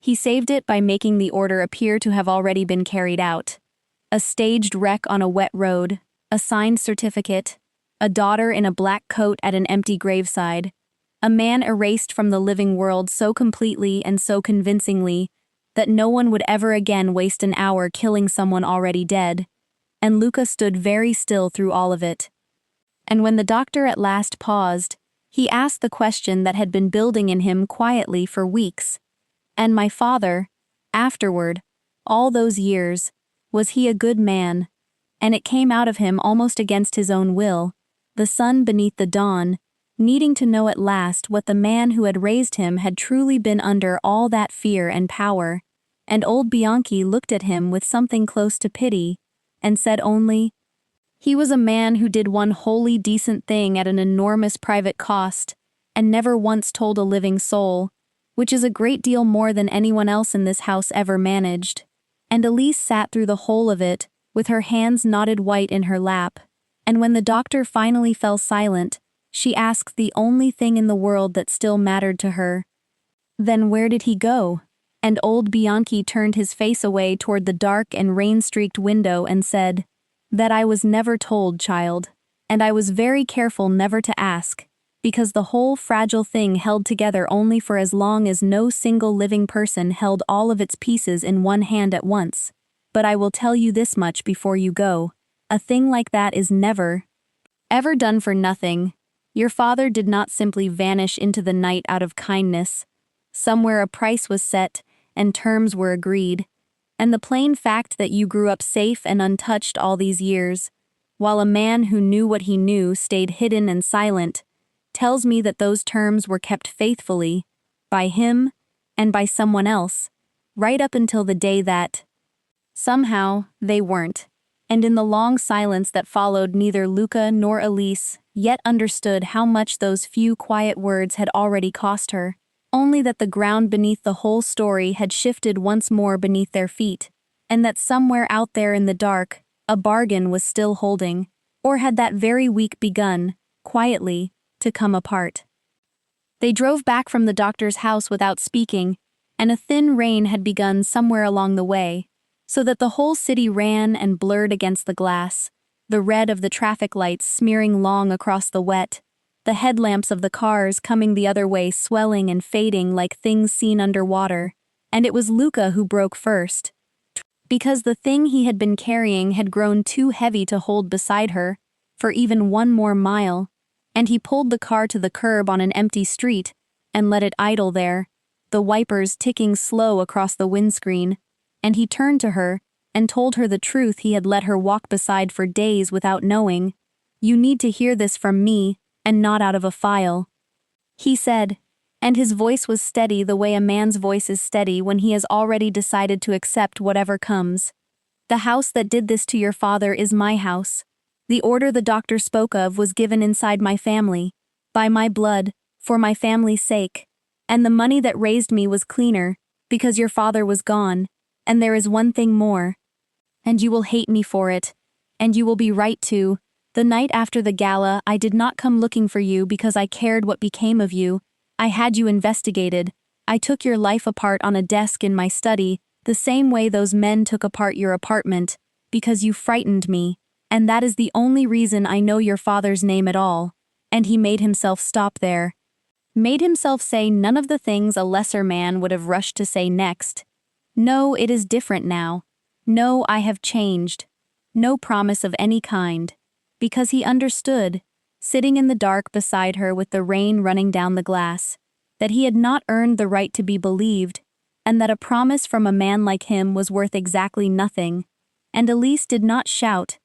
He saved it by making the order appear to have already been carried out. A staged wreck on a wet road, a signed certificate, a daughter in a black coat at an empty graveside, a man erased from the living world so completely and so convincingly that no one would ever again waste an hour killing someone already dead. And Luca stood very still through all of it. And when the doctor at last paused, he asked the question that had been building in him quietly for weeks. And my father, afterward, all those years, was he a good man? And it came out of him almost against his own will, the sun beneath the dawn, needing to know at last what the man who had raised him had truly been under all that fear and power. And old Bianchi looked at him with something close to pity, and said only, he was a man who did one wholly decent thing at an enormous private cost, and never once told a living soul, which is a great deal more than anyone else in this house ever managed. And Elise sat through the whole of it, with her hands knotted white in her lap, and when the doctor finally fell silent, she asked the only thing in the world that still mattered to her. Then where did he go? And old Bianchi turned his face away toward the dark and rain-streaked window and said, that I was never told, child, and I was very careful never to ask, because the whole fragile thing held together only for as long as no single living person held all of its pieces in one hand at once. But I will tell you this much before you go, a thing like that is never, ever done for nothing. Your father did not simply vanish into the night out of kindness. Somewhere a price was set, and terms were agreed, and the plain fact that you grew up safe and untouched all these years, while a man who knew what he knew stayed hidden and silent, tells me that those terms were kept faithfully, by him and by someone else, right up until the day that, somehow, they weren't. And in the long silence that followed, neither Luca nor Elise yet understood how much those few quiet words had already cost her. Only that the ground beneath the whole story had shifted once more beneath their feet, and that somewhere out there in the dark, a bargain was still holding, or had that very week begun, quietly, to come apart. They drove back from the doctor's house without speaking, and a thin rain had begun somewhere along the way, so that the whole city ran and blurred against the glass, the red of the traffic lights smearing long across the wet, the headlamps of the cars coming the other way swelling and fading like things seen underwater, and it was Luca who broke first. because the thing he had been carrying had grown too heavy to hold beside her for even one more mile, and he pulled the car to the curb on an empty street and let it idle there, the wipers ticking slow across the windscreen, and he turned to her and told her the truth he had let her walk beside for days without knowing. "You need to hear this from me, and not out of a file," he said, and his voice was steady the way a man's voice is steady when he has already decided to accept whatever comes. "The house that did this to your father is my house. The order the doctor spoke of was given inside my family, by my blood, for my family's sake, and the money that raised me was cleaner, because your father was gone, and there is one thing more. And you will hate me for it, and you will be right to. The night after the gala, I did not come looking for you because I cared what became of you. I had you investigated. I took your life apart on a desk in my study, the same way those men took apart your apartment, because you frightened me, and that is the only reason I know your father's name at all." And he made himself stop there. Made himself say none of the things a lesser man would have rushed to say next. "No, it is different now. No, I have changed." No promise of any kind. Because he understood, sitting in the dark beside her with the rain running down the glass, that he had not earned the right to be believed, and that a promise from a man like him was worth exactly nothing. And Elise did not shout.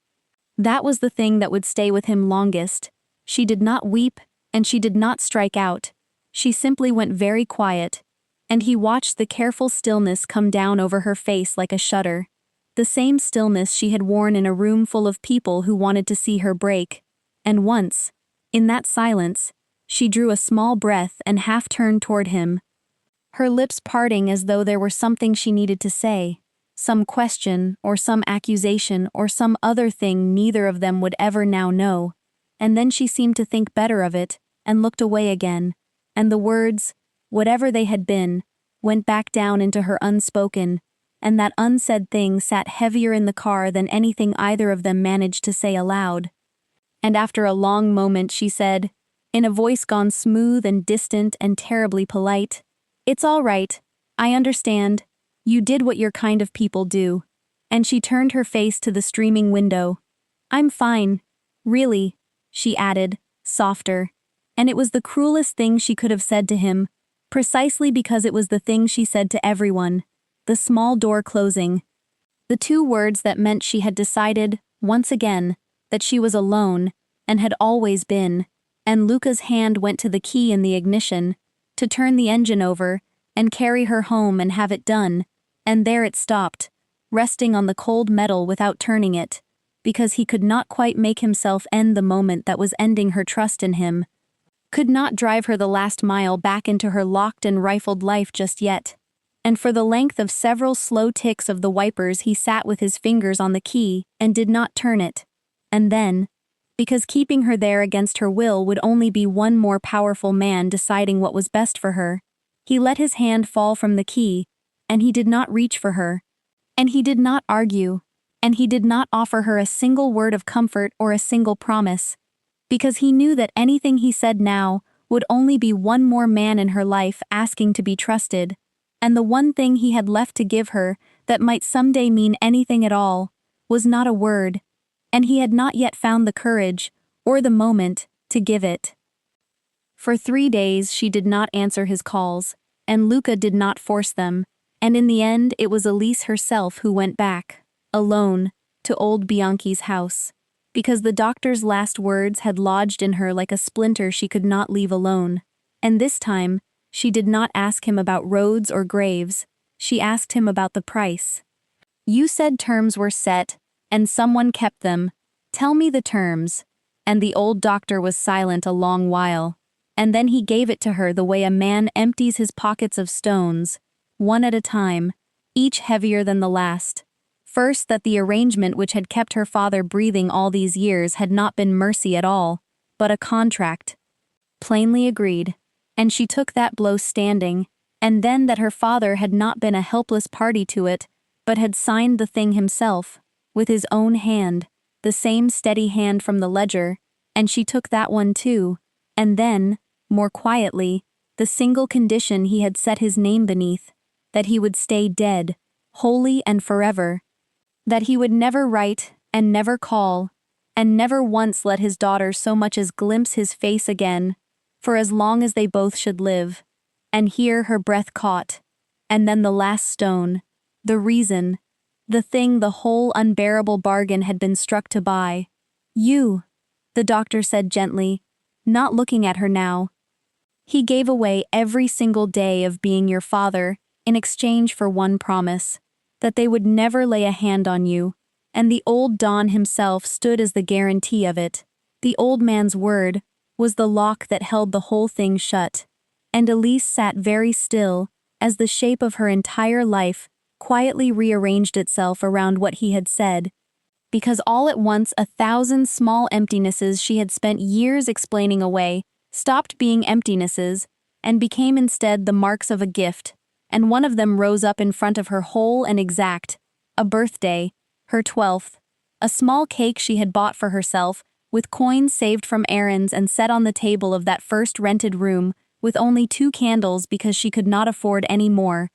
That was the thing that would stay with him longest. She did not weep, and she did not strike out. She simply went very quiet, and he watched the careful stillness come down over her face like a shutter. The same stillness she had worn in a room full of people who wanted to see her break. And once, in that silence, she drew a small breath and half turned toward him, her lips parting as though there were something she needed to say, some question or some accusation or some other thing neither of them would ever now know. And then she seemed to think better of it and looked away again, and the words, whatever they had been, went back down into her unspoken, and that unsaid thing sat heavier in the car than anything either of them managed to say aloud. And after a long moment she said, in a voice gone smooth and distant and terribly polite, "It's all right. I understand. You did what your kind of people do." And she turned her face to the streaming window. "I'm fine. Really," she added, softer. And it was the cruelest thing she could have said to him, precisely because it was the thing she said to everyone. The small door closing. The two words that meant she had decided, once again, that she was alone, and had always been, and Luca's hand went to the key in the ignition, to turn the engine over, and carry her home and have it done, and there it stopped, resting on the cold metal without turning it, because he could not quite make himself end the moment that was ending her trust in him, could not drive her the last mile back into her locked and rifled life just yet. And for the length of several slow ticks of the wipers he sat with his fingers on the key and did not turn it. And then, because keeping her there against her will would only be one more powerful man deciding what was best for her, he let his hand fall from the key, and he did not reach for her, and he did not argue, and he did not offer her a single word of comfort or a single promise, because he knew that anything he said now would only be one more man in her life asking to be trusted, and the one thing he had left to give her that might someday mean anything at all was not a word, and he had not yet found the courage, or the moment, to give it. For 3 days she did not answer his calls, and Luca did not force them, and in the end it was Elise herself who went back, alone, to old Bianchi's house, because the doctor's last words had lodged in her like a splinter she could not leave alone, and this time, she did not ask him about roads or graves, she asked him about the price. "You said terms were set, and someone kept them. Tell me the terms." And the old doctor was silent a long while, and then he gave it to her the way a man empties his pockets of stones, one at a time, each heavier than the last. First, that the arrangement which had kept her father breathing all these years had not been mercy at all, but a contract. Plainly agreed, and she took that blow standing, and then that her father had not been a helpless party to it, but had signed the thing himself, with his own hand, the same steady hand from the ledger, and she took that one too, and then, more quietly, the single condition he had set his name beneath, that he would stay dead, wholly and forever, That he would never write, and never call, and never once let his daughter so much as glimpse his face again, for as long as they both should live. And here her breath caught. And then the last stone, the reason, the thing the whole unbearable bargain had been struck to buy. You, the doctor said gently, not looking at her now. He gave away every single day of being your father in exchange for one promise, that they would never lay a hand on you, and the old Don himself stood as the guarantee of it. The old man's word was the lock that held the whole thing shut, and Elise sat very still as the shape of her entire life quietly rearranged itself around what he had said, because all at once 1,000 small emptinesses she had spent years explaining away stopped being emptinesses and became instead the marks of a gift, and one of them rose up in front of her whole and exact, a birthday, her 12th, a small cake she had bought for herself, with coins saved from errands and set on the table of that first rented room, with only 2 candles because she could not afford any more,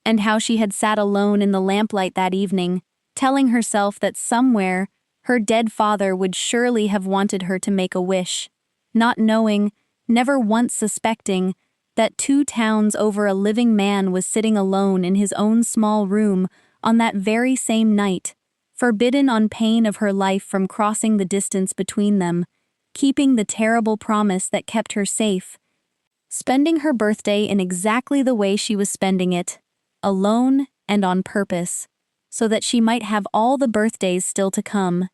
and how she had sat alone in the lamplight that evening, telling herself that somewhere her dead father would surely have wanted her to make a wish, not knowing, never once suspecting, that 2 towns over a living man was sitting alone in his own small room on that very same night, forbidden on pain of her life from crossing the distance between them, keeping the terrible promise that kept her safe, spending her birthday in exactly the way she was spending it, alone and on purpose, so that she might have all the birthdays still to come.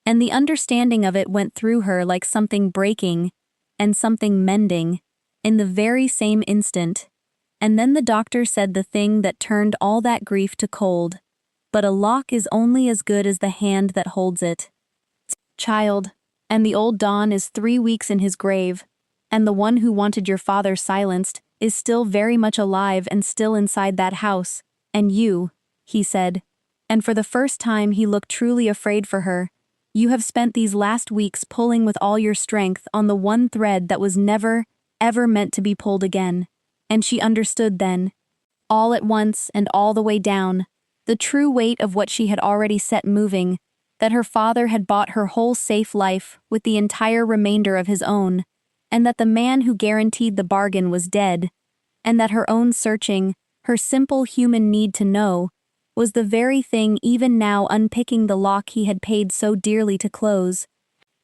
And the understanding of it went through her like something breaking and something mending in the very same instant. And then the doctor said the thing that turned all that grief to cold. But a lock is only as good as the hand that holds it. Child, and the old Don is 3 weeks in his grave, and the one who wanted your father silenced is still very much alive and still inside that house, and you, he said, and for the first time he looked truly afraid for her. You have spent these last weeks pulling with all your strength on the one thread that was never, ever meant to be pulled again. And she understood then, all at once and all the way down, the true weight of what she had already set moving, that her father had bought her whole safe life with the entire remainder of his own, and that the man who guaranteed the bargain was dead, and that her own searching, her simple human need to know, was the very thing even now unpicking the lock he had paid so dearly to close.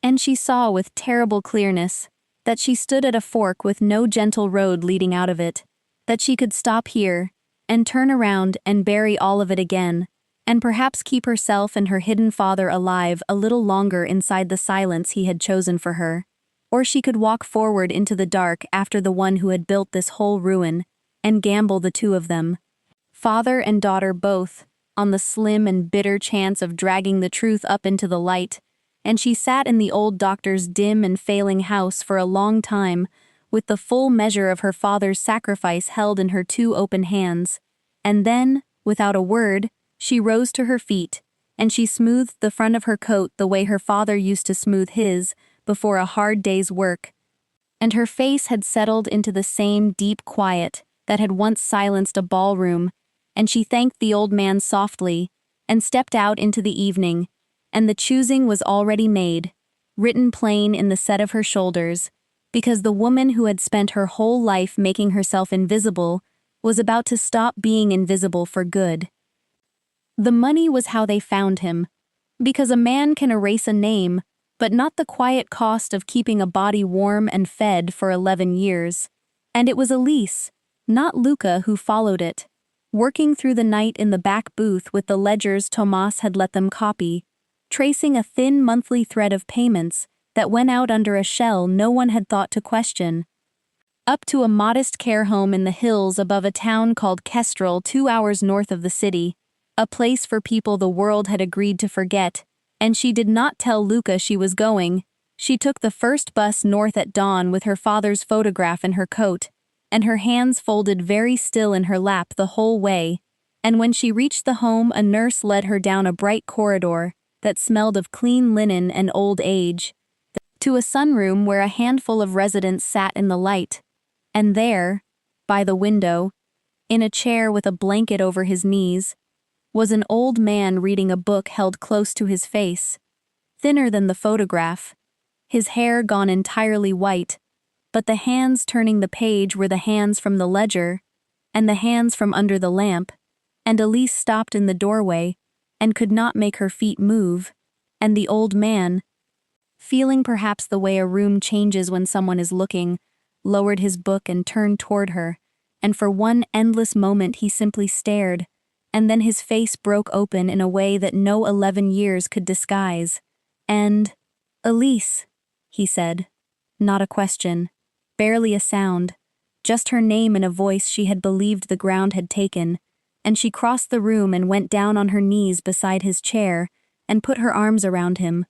And she saw with terrible clearness that she stood at a fork with no gentle road leading out of it, that she could stop here, and turn around and bury all of it again, and perhaps keep herself and her hidden father alive a little longer inside the silence he had chosen for her. Or she could walk forward into the dark after the one who had built this whole ruin, and gamble the 2 of them, father and daughter both, on the slim and bitter chance of dragging the truth up into the light. And she sat in the old doctor's dim and failing house for a long time, with the full measure of her father's sacrifice held in her 2 open hands. And then, without a word, she rose to her feet, and she smoothed the front of her coat the way her father used to smooth his before a hard day's work. And her face had settled into the same deep quiet that had once silenced a ballroom, and she thanked the old man softly, and stepped out into the evening, and the choosing was already made, written plain in the set of her shoulders, because the woman who had spent her whole life making herself invisible was about to stop being invisible for good. The money was how they found him, because a man can erase a name, but not the quiet cost of keeping a body warm and fed for 11 years. And it was Elise, not Luca, who followed it, working through the night in the back booth with the ledgers Tomas had let them copy, tracing a thin monthly thread of payments that went out under a shell no one had thought to question, up to a modest care home in the hills above a town called Kestrel 2 hours north of the city, a place for people the world had agreed to forget. And she did not tell Luca she was going. She took the first bus north at dawn with her father's photograph in her coat, and her hands folded very still in her lap the whole way. And when she reached the home, a nurse led her down a bright corridor that smelled of clean linen and old age, to a sunroom where a handful of residents sat in the light. And there, by the window, in a chair with a blanket over his knees, was an old man reading a book held close to his face, thinner than the photograph, his hair gone entirely white, but the hands turning the page were the hands from the ledger, and the hands from under the lamp, and Elise stopped in the doorway, and could not make her feet move, and the old man, feeling perhaps the way a room changes when someone is looking, lowered his book and turned toward her, and for one endless moment he simply stared, and then his face broke open in a way that no 11 years could disguise. And, "Elise," he said. Not a question, barely a sound, just her name in a voice she had believed the ground had taken, and she crossed the room and went down on her knees beside his chair and put her arms around him.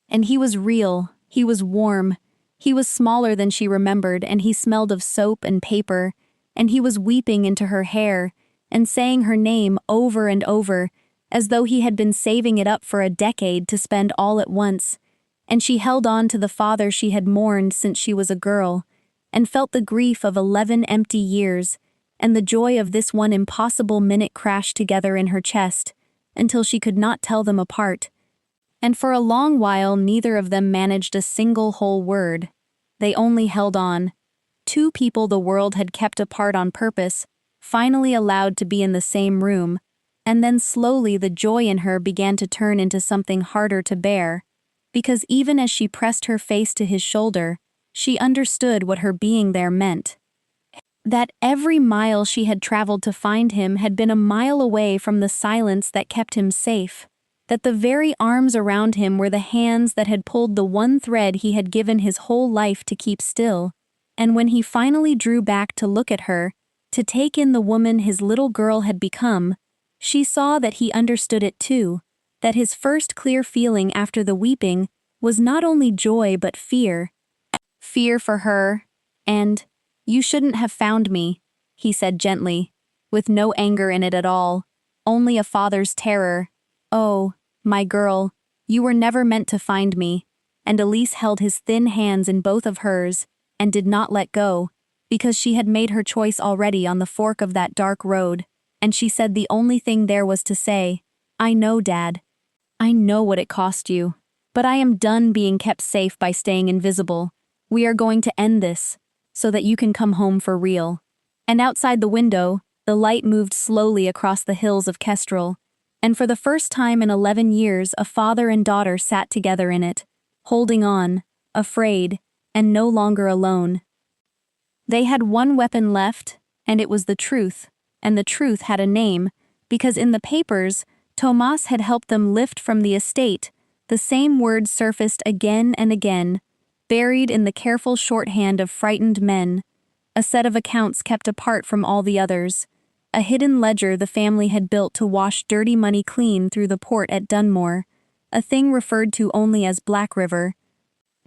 And he was real, he was warm, he was smaller than she remembered, and he smelled of soap and paper, and he was weeping into her hair and saying her name over and over, as though he had been saving it up for a decade to spend all at once, and she held on to the father she had mourned since she was a girl, and felt the grief of 11 empty years, and the joy of this one impossible minute crashed together in her chest, until she could not tell them apart. And for a long while neither of them managed a single whole word. They only held on. Two people the world had kept apart on purpose, finally allowed to be in the same room, and then slowly the joy in her began to turn into something harder to bear, because even as she pressed her face to his shoulder, she understood what her being there meant. That every mile she had traveled to find him had been a mile away from the silence that kept him safe, that the very arms around him were the hands that had pulled the one thread he had given his whole life to keep still, and when he finally drew back to look at her, to take in the woman his little girl had become, she saw that he understood it too, that his first clear feeling after the weeping was not only joy but fear. Fear for her, and, "You shouldn't have found me," he said gently, with no anger in it at all, only a father's terror. "Oh, my girl, you were never meant to find me," and Elise held his thin hands in both of hers, and did not let go, because she had made her choice already on the fork of that dark road, and she said the only thing there was to say, "I know, Dad. I know what it cost you. But I am done being kept safe by staying invisible. We are going to end this, so that you can come home for real." And outside the window, the light moved slowly across the hills of Kestrel, and for the first time in 11 years a father and daughter sat together in it, holding on, afraid, and no longer alone. They had one weapon left, and it was the truth, and the truth had a name, because in the papers, Tomas had helped them lift from the estate. The same words surfaced again and again, buried in the careful shorthand of frightened men, a set of accounts kept apart from all the others, a hidden ledger the family had built to wash dirty money clean through the port at Dunmore, a thing referred to only as Black River.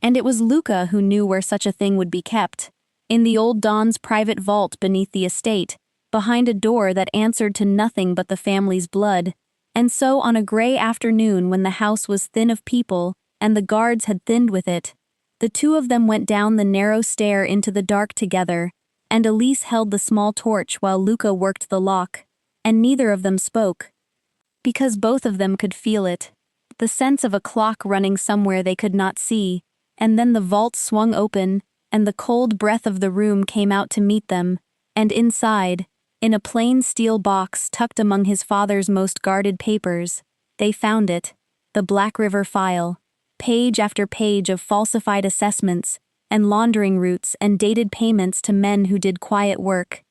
And it was Luca who knew where such a thing would be kept, in the old Don's private vault beneath the estate, behind a door that answered to nothing but the family's blood. And so on a gray afternoon when the house was thin of people, and the guards had thinned with it, the two of them went down the narrow stair into the dark together, and Elise held the small torch while Luca worked the lock, and neither of them spoke. Because both of them could feel it, the sense of a clock running somewhere they could not see, and then the vault swung open, and the cold breath of the room came out to meet them, and inside, in a plain steel box tucked among his father's most guarded papers, they found it, the Black River file, page after page of falsified assessments, and laundering routes and dated payments to men who did quiet work.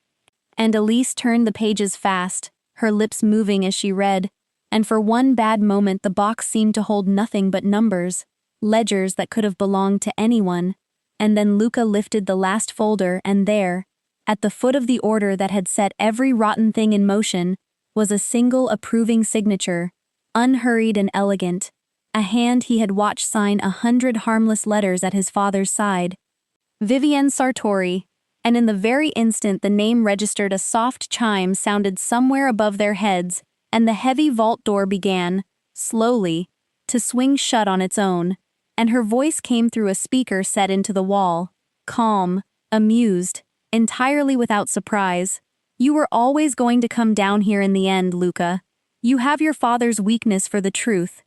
And Elise turned the pages fast, her lips moving as she read, and for one bad moment the box seemed to hold nothing but numbers, ledgers that could have belonged to anyone. And then Luca lifted the last folder, and there, at the foot of the order that had set every rotten thing in motion, was a single approving signature, unhurried and elegant, a hand he had watched sign 100 harmless letters at his father's side. Vivienne Sartori, and in the very instant the name registered a soft chime sounded somewhere above their heads, and the heavy vault door began, slowly, to swing shut on its own, and her voice came through a speaker set into the wall, calm, amused, entirely without surprise. "You were always going to come down here in the end, Luca. You have your father's weakness for the truth.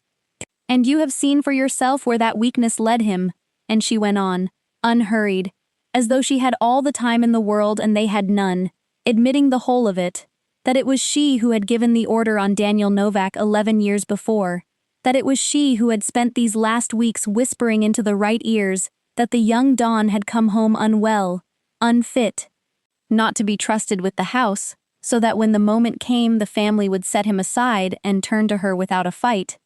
And you have seen for yourself where that weakness led him. And she went on, unhurried, as though she had all the time in the world and they had none, admitting the whole of it, that it was she who had given the order on Daniel Novak 11 years before, that it was she who had spent these last weeks whispering into the right ears that the young Don had come home unwell, unfit, not to be trusted with the house, so that when the moment came the family would set him aside and turn to her without a fight.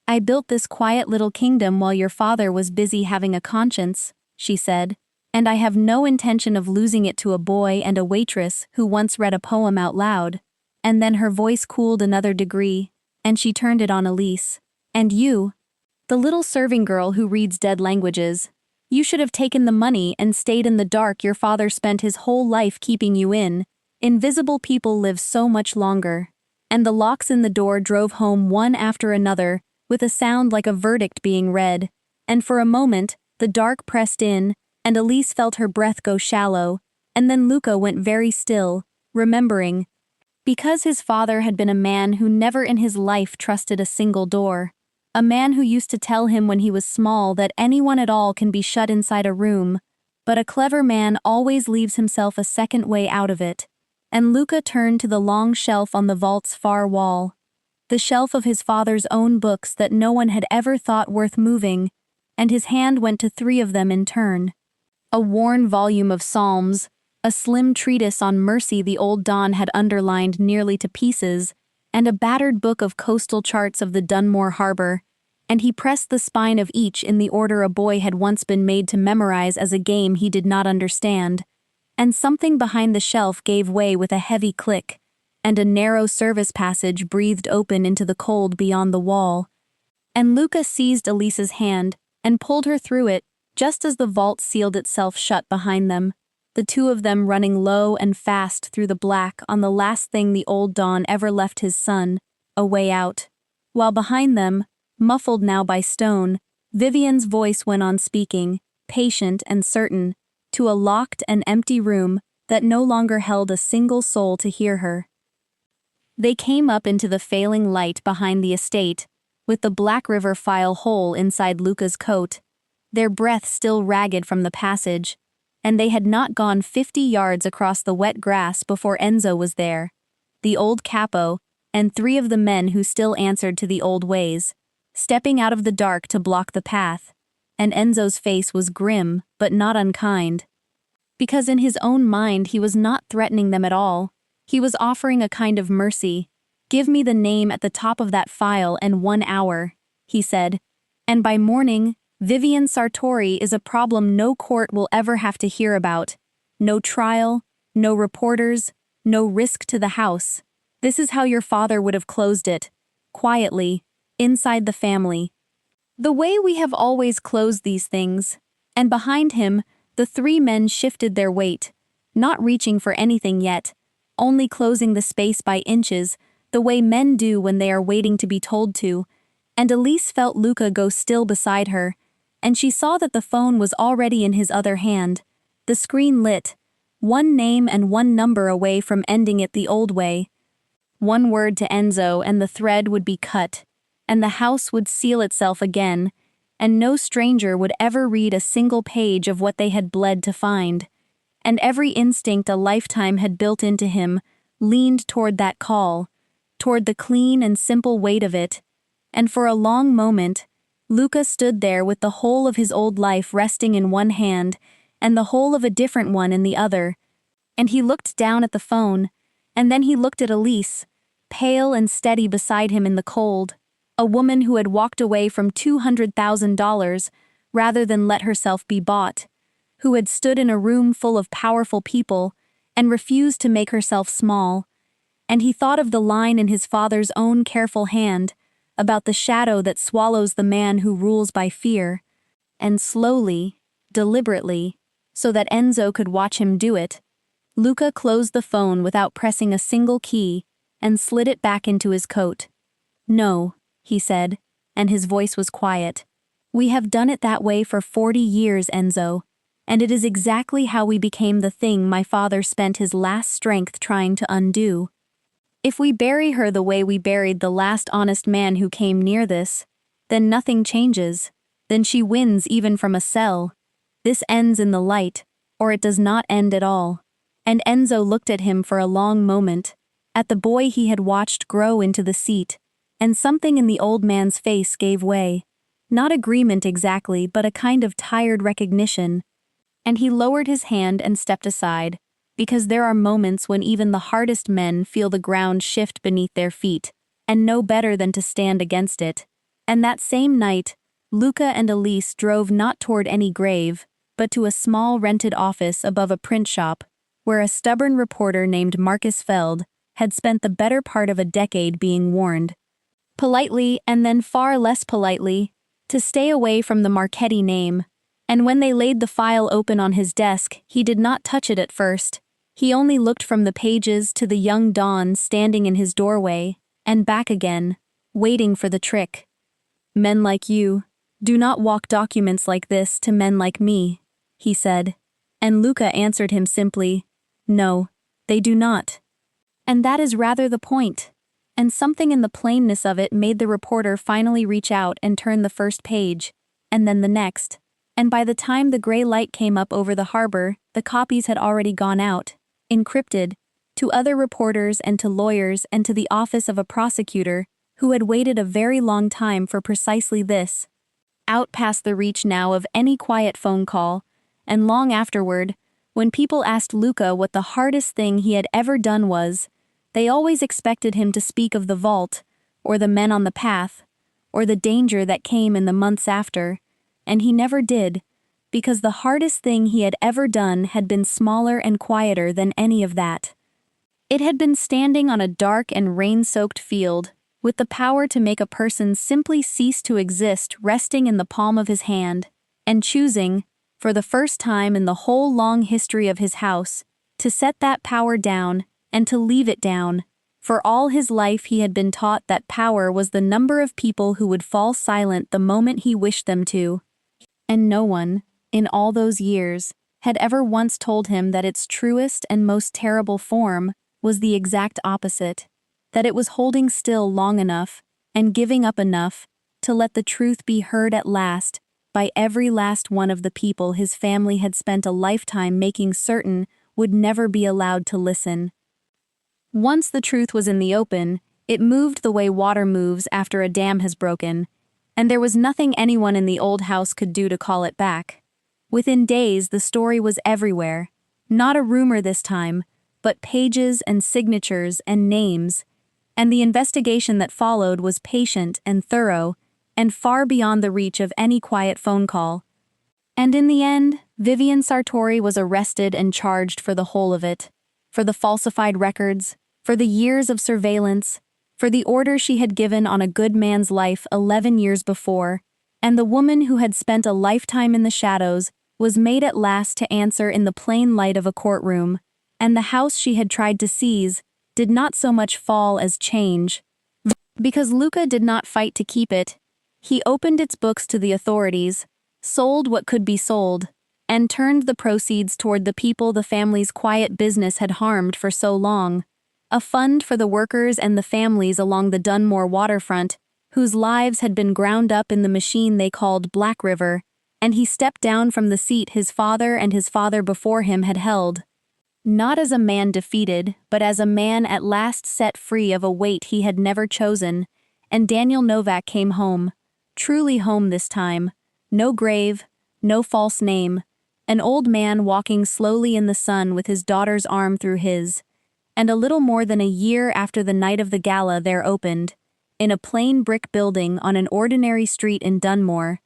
I built this quiet little kingdom while your father was busy having a conscience, she said, and I have no intention of losing it to a boy and a waitress who once read a poem out loud. And then her voice cooled another degree, and she turned it on Elise. And you, the little serving girl who reads dead languages, you should have taken the money and stayed in the dark your father spent his whole life keeping you in. Invisible people live so much longer. And the locks in the door drove home one after another, with a sound like a verdict being read. And for a moment, the dark pressed in, and Elise felt her breath go shallow, and then Luca went very still, remembering. Because his father had been a man who never in his life trusted a single door. A man who used to tell him when he was small that anyone at all can be shut inside a room, but a clever man always leaves himself a second way out of it. And Luca turned to the long shelf on the vault's far wall. The shelf of his father's own books that no one had ever thought worth moving, and his hand went to 3 of them in turn. A worn volume of Psalms, a slim treatise on mercy the old Don had underlined nearly to pieces, and a battered book of coastal charts of the Dunmore Harbor, and he pressed the spine of each in the order a boy had once been made to memorize as a game he did not understand. And something behind the shelf gave way with a heavy click, and a narrow service passage breathed open into the cold beyond the wall. And Luca seized Elise's hand and pulled her through it, just as the vault sealed itself shut behind them, the 2 of them running low and fast through the black on the last thing the old Don ever left his son, a way out. While behind them, muffled now by stone, Vivian's voice went on speaking, patient and certain, to a locked and empty room that no longer held a single soul to hear her. They came up into the failing light behind the estate, with the Black River file hole inside Luca's coat, their breath still ragged from the passage, and they had not gone 50 yards across the wet grass before Enzo was there, the old capo, and 3 of the men who still answered to the old ways, stepping out of the dark to block the path, and Enzo's face was grim but not unkind. Because in his own mind he was not threatening them at all, he was offering a kind of mercy. Give me the name at the top of that file and 1 hour, he said, and by morning, Vivian Sartori is a problem no court will ever have to hear about. No trial, no reporters, no risk to the house. This is how your father would have closed it. Quietly, inside the family. The way we have always closed these things. And behind him, the 3 men shifted their weight, not reaching for anything yet, only closing the space by inches, the way men do when they are waiting to be told to. And Elise felt Luca go still beside her, and she saw that the phone was already in his other hand, the screen lit, 1 name and 1 number away from ending it the old way. 1 word to Enzo and the thread would be cut, and the house would seal itself again, and no stranger would ever read a single page of what they had bled to find. And every instinct a lifetime had built into him leaned toward that call, toward the clean and simple weight of it, and for a long moment, Luca stood there with the whole of his old life resting in 1 hand and the whole of a different one in the other. And he looked down at the phone, and then he looked at Elise, pale and steady beside him in the cold, a woman who had walked away from $200,000 rather than let herself be bought, who had stood in a room full of powerful people and refused to make herself small. And he thought of the line in his father's own careful hand, about the shadow that swallows the man who rules by fear, and slowly, deliberately, so that Enzo could watch him do it, Luca closed the phone without pressing a single key and slid it back into his coat. No, he said, and his voice was quiet. We have done it that way for 40 years, Enzo, and it is exactly how we became the thing my father spent his last strength trying to undo. If we bury her the way we buried the last honest man who came near this, then nothing changes. Then she wins even from a cell. This ends in the light, or it does not end at all. And Enzo looked at him for a long moment, at the boy he had watched grow into the seat, and something in the old man's face gave way. Not agreement exactly, but a kind of tired recognition. And he lowered his hand and stepped aside, because there are moments when even the hardest men feel the ground shift beneath their feet, and know better than to stand against it. And that same night, Luca and Elise drove not toward any grave, but to a small rented office above a print shop, where a stubborn reporter named Marcus Feld had spent the better part of a decade being warned, politely and then far less politely, to stay away from the Marchetti name. And when they laid the file open on his desk, he did not touch it at first. He only looked from the pages to the young Don standing in his doorway, and back again, waiting for the trick. Men like you do not walk documents like this to men like me, he said. And Luca answered him simply, no, they do not. And that is rather the point. And something in the plainness of it made the reporter finally reach out and turn the first page, and then the next. And by the time the gray light came up over the harbor, the copies had already gone out, encrypted, to other reporters and to lawyers and to the office of a prosecutor who had waited a very long time for precisely this. Out past the reach now of any quiet phone call, and long afterward, when people asked Luca what the hardest thing he had ever done was, they always expected him to speak of the vault, or the men on the path, or the danger that came in the months after, and he never did, because the hardest thing he had ever done had been smaller and quieter than any of that. It had been standing on a dark and rain-soaked field, with the power to make a person simply cease to exist resting in the palm of his hand, and choosing, for the first time in the whole long history of his house, to set that power down and to leave it down. For all his life he had been taught that power was the number of people who would fall silent the moment he wished them to. And no one, in all those years, had ever once told him that its truest and most terrible form was the exact opposite, that it was holding still long enough and giving up enough to let the truth be heard at last by every last one of the people his family had spent a lifetime making certain would never be allowed to listen. Once the truth was in the open, it moved the way water moves after a dam has broken, and there was nothing anyone in the old house could do to call it back. Within days, the story was everywhere. Not a rumor this time, but pages and signatures and names. And the investigation that followed was patient and thorough, and far beyond the reach of any quiet phone call. And in the end, Vivian Sartori was arrested and charged for the whole of it. For the falsified records, for the years of surveillance, for the order she had given on a good man's life 11 years before, and the woman who had spent a lifetime in the shadows was made at last to answer in the plain light of a courtroom, and the house she had tried to seize did not so much fall as change. Because Luca did not fight to keep it, he opened its books to the authorities, sold what could be sold, and turned the proceeds toward the people the family's quiet business had harmed for so long. A fund for the workers and the families along the Dunmore waterfront, whose lives had been ground up in the machine they called Black River, and he stepped down from the seat his father and his father before him had held. Not as a man defeated, but as a man at last set free of a weight he had never chosen, and Daniel Novak came home, truly home this time, no grave, no false name, an old man walking slowly in the sun with his daughter's arm through his. And a little more than a year after the night of the gala there opened, in a plain brick building on an ordinary street in Dunmore,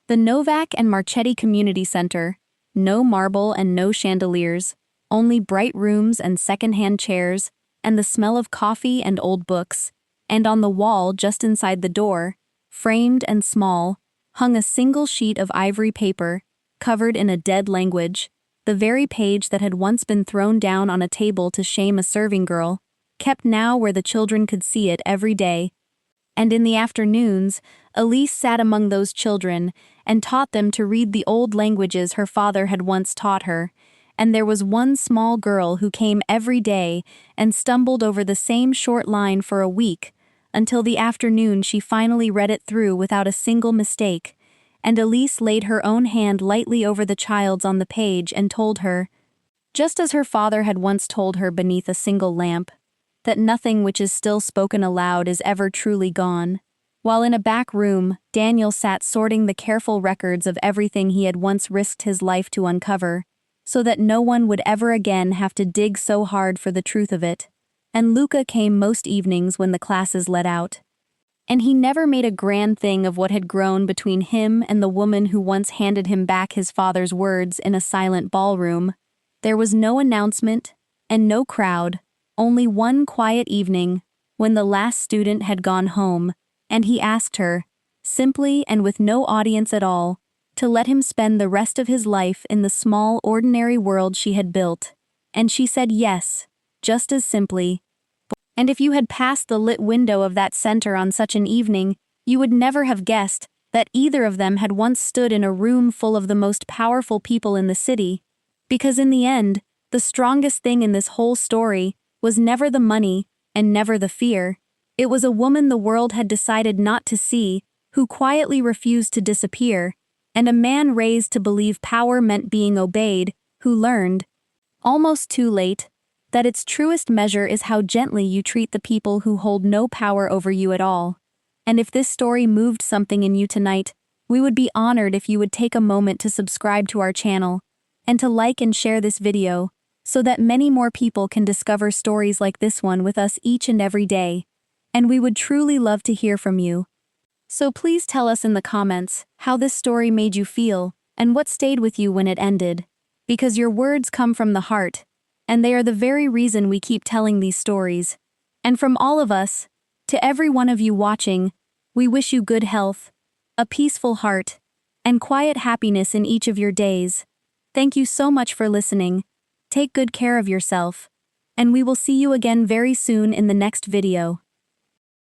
the Novak and Marchetti Community Center, no marble and no chandeliers, only bright rooms and second-hand chairs, and the smell of coffee and old books, and on the wall just inside the door, framed and small, hung a single sheet of ivory paper, covered in a dead language, the very page that had once been thrown down on a table to shame a serving girl, kept now where the children could see it every day. And in the afternoons, Elise sat among those children and taught them to read the old languages her father had once taught her, and there was one small girl who came every day and stumbled over the same short line for a week, until the afternoon she finally read it through without a single mistake, and Elise laid her own hand lightly over the child's on the page and told her, just as her father had once told her beneath a single lamp, that nothing which is still spoken aloud is ever truly gone. While in a back room, Daniel sat sorting the careful records of everything he had once risked his life to uncover, so that no one would ever again have to dig so hard for the truth of it. And Luca came most evenings when the classes let out. And he never made a grand thing of what had grown between him and the woman who once handed him back his father's words in a silent ballroom. There was no announcement, and no crowd, only one quiet evening, when the last student had gone home, and he asked her, simply and with no audience at all, to let him spend the rest of his life in the small, ordinary world she had built. And she said yes, just as simply. And if you had passed the lit window of that center on such an evening, you would never have guessed that either of them had once stood in a room full of the most powerful people in the city. Because in the end, the strongest thing in this whole story was never the money and never the fear. It was a woman the world had decided not to see, who quietly refused to disappear, and a man raised to believe power meant being obeyed, who learned, almost too late, that its truest measure is how gently you treat the people who hold no power over you at all. And if this story moved something in you tonight, we would be honored if you would take a moment to subscribe to our channel, and to like and share this video, so that many more people can discover stories like this one with us each and every day. And we would truly love to hear from you. So please tell us in the comments how this story made you feel, and what stayed with you when it ended. Because your words come from the heart, and they are the very reason we keep telling these stories. And from all of us, to every one of you watching, we wish you good health, a peaceful heart, and quiet happiness in each of your days. Thank you so much for listening. Take good care of yourself, and we will see you again very soon in the next video.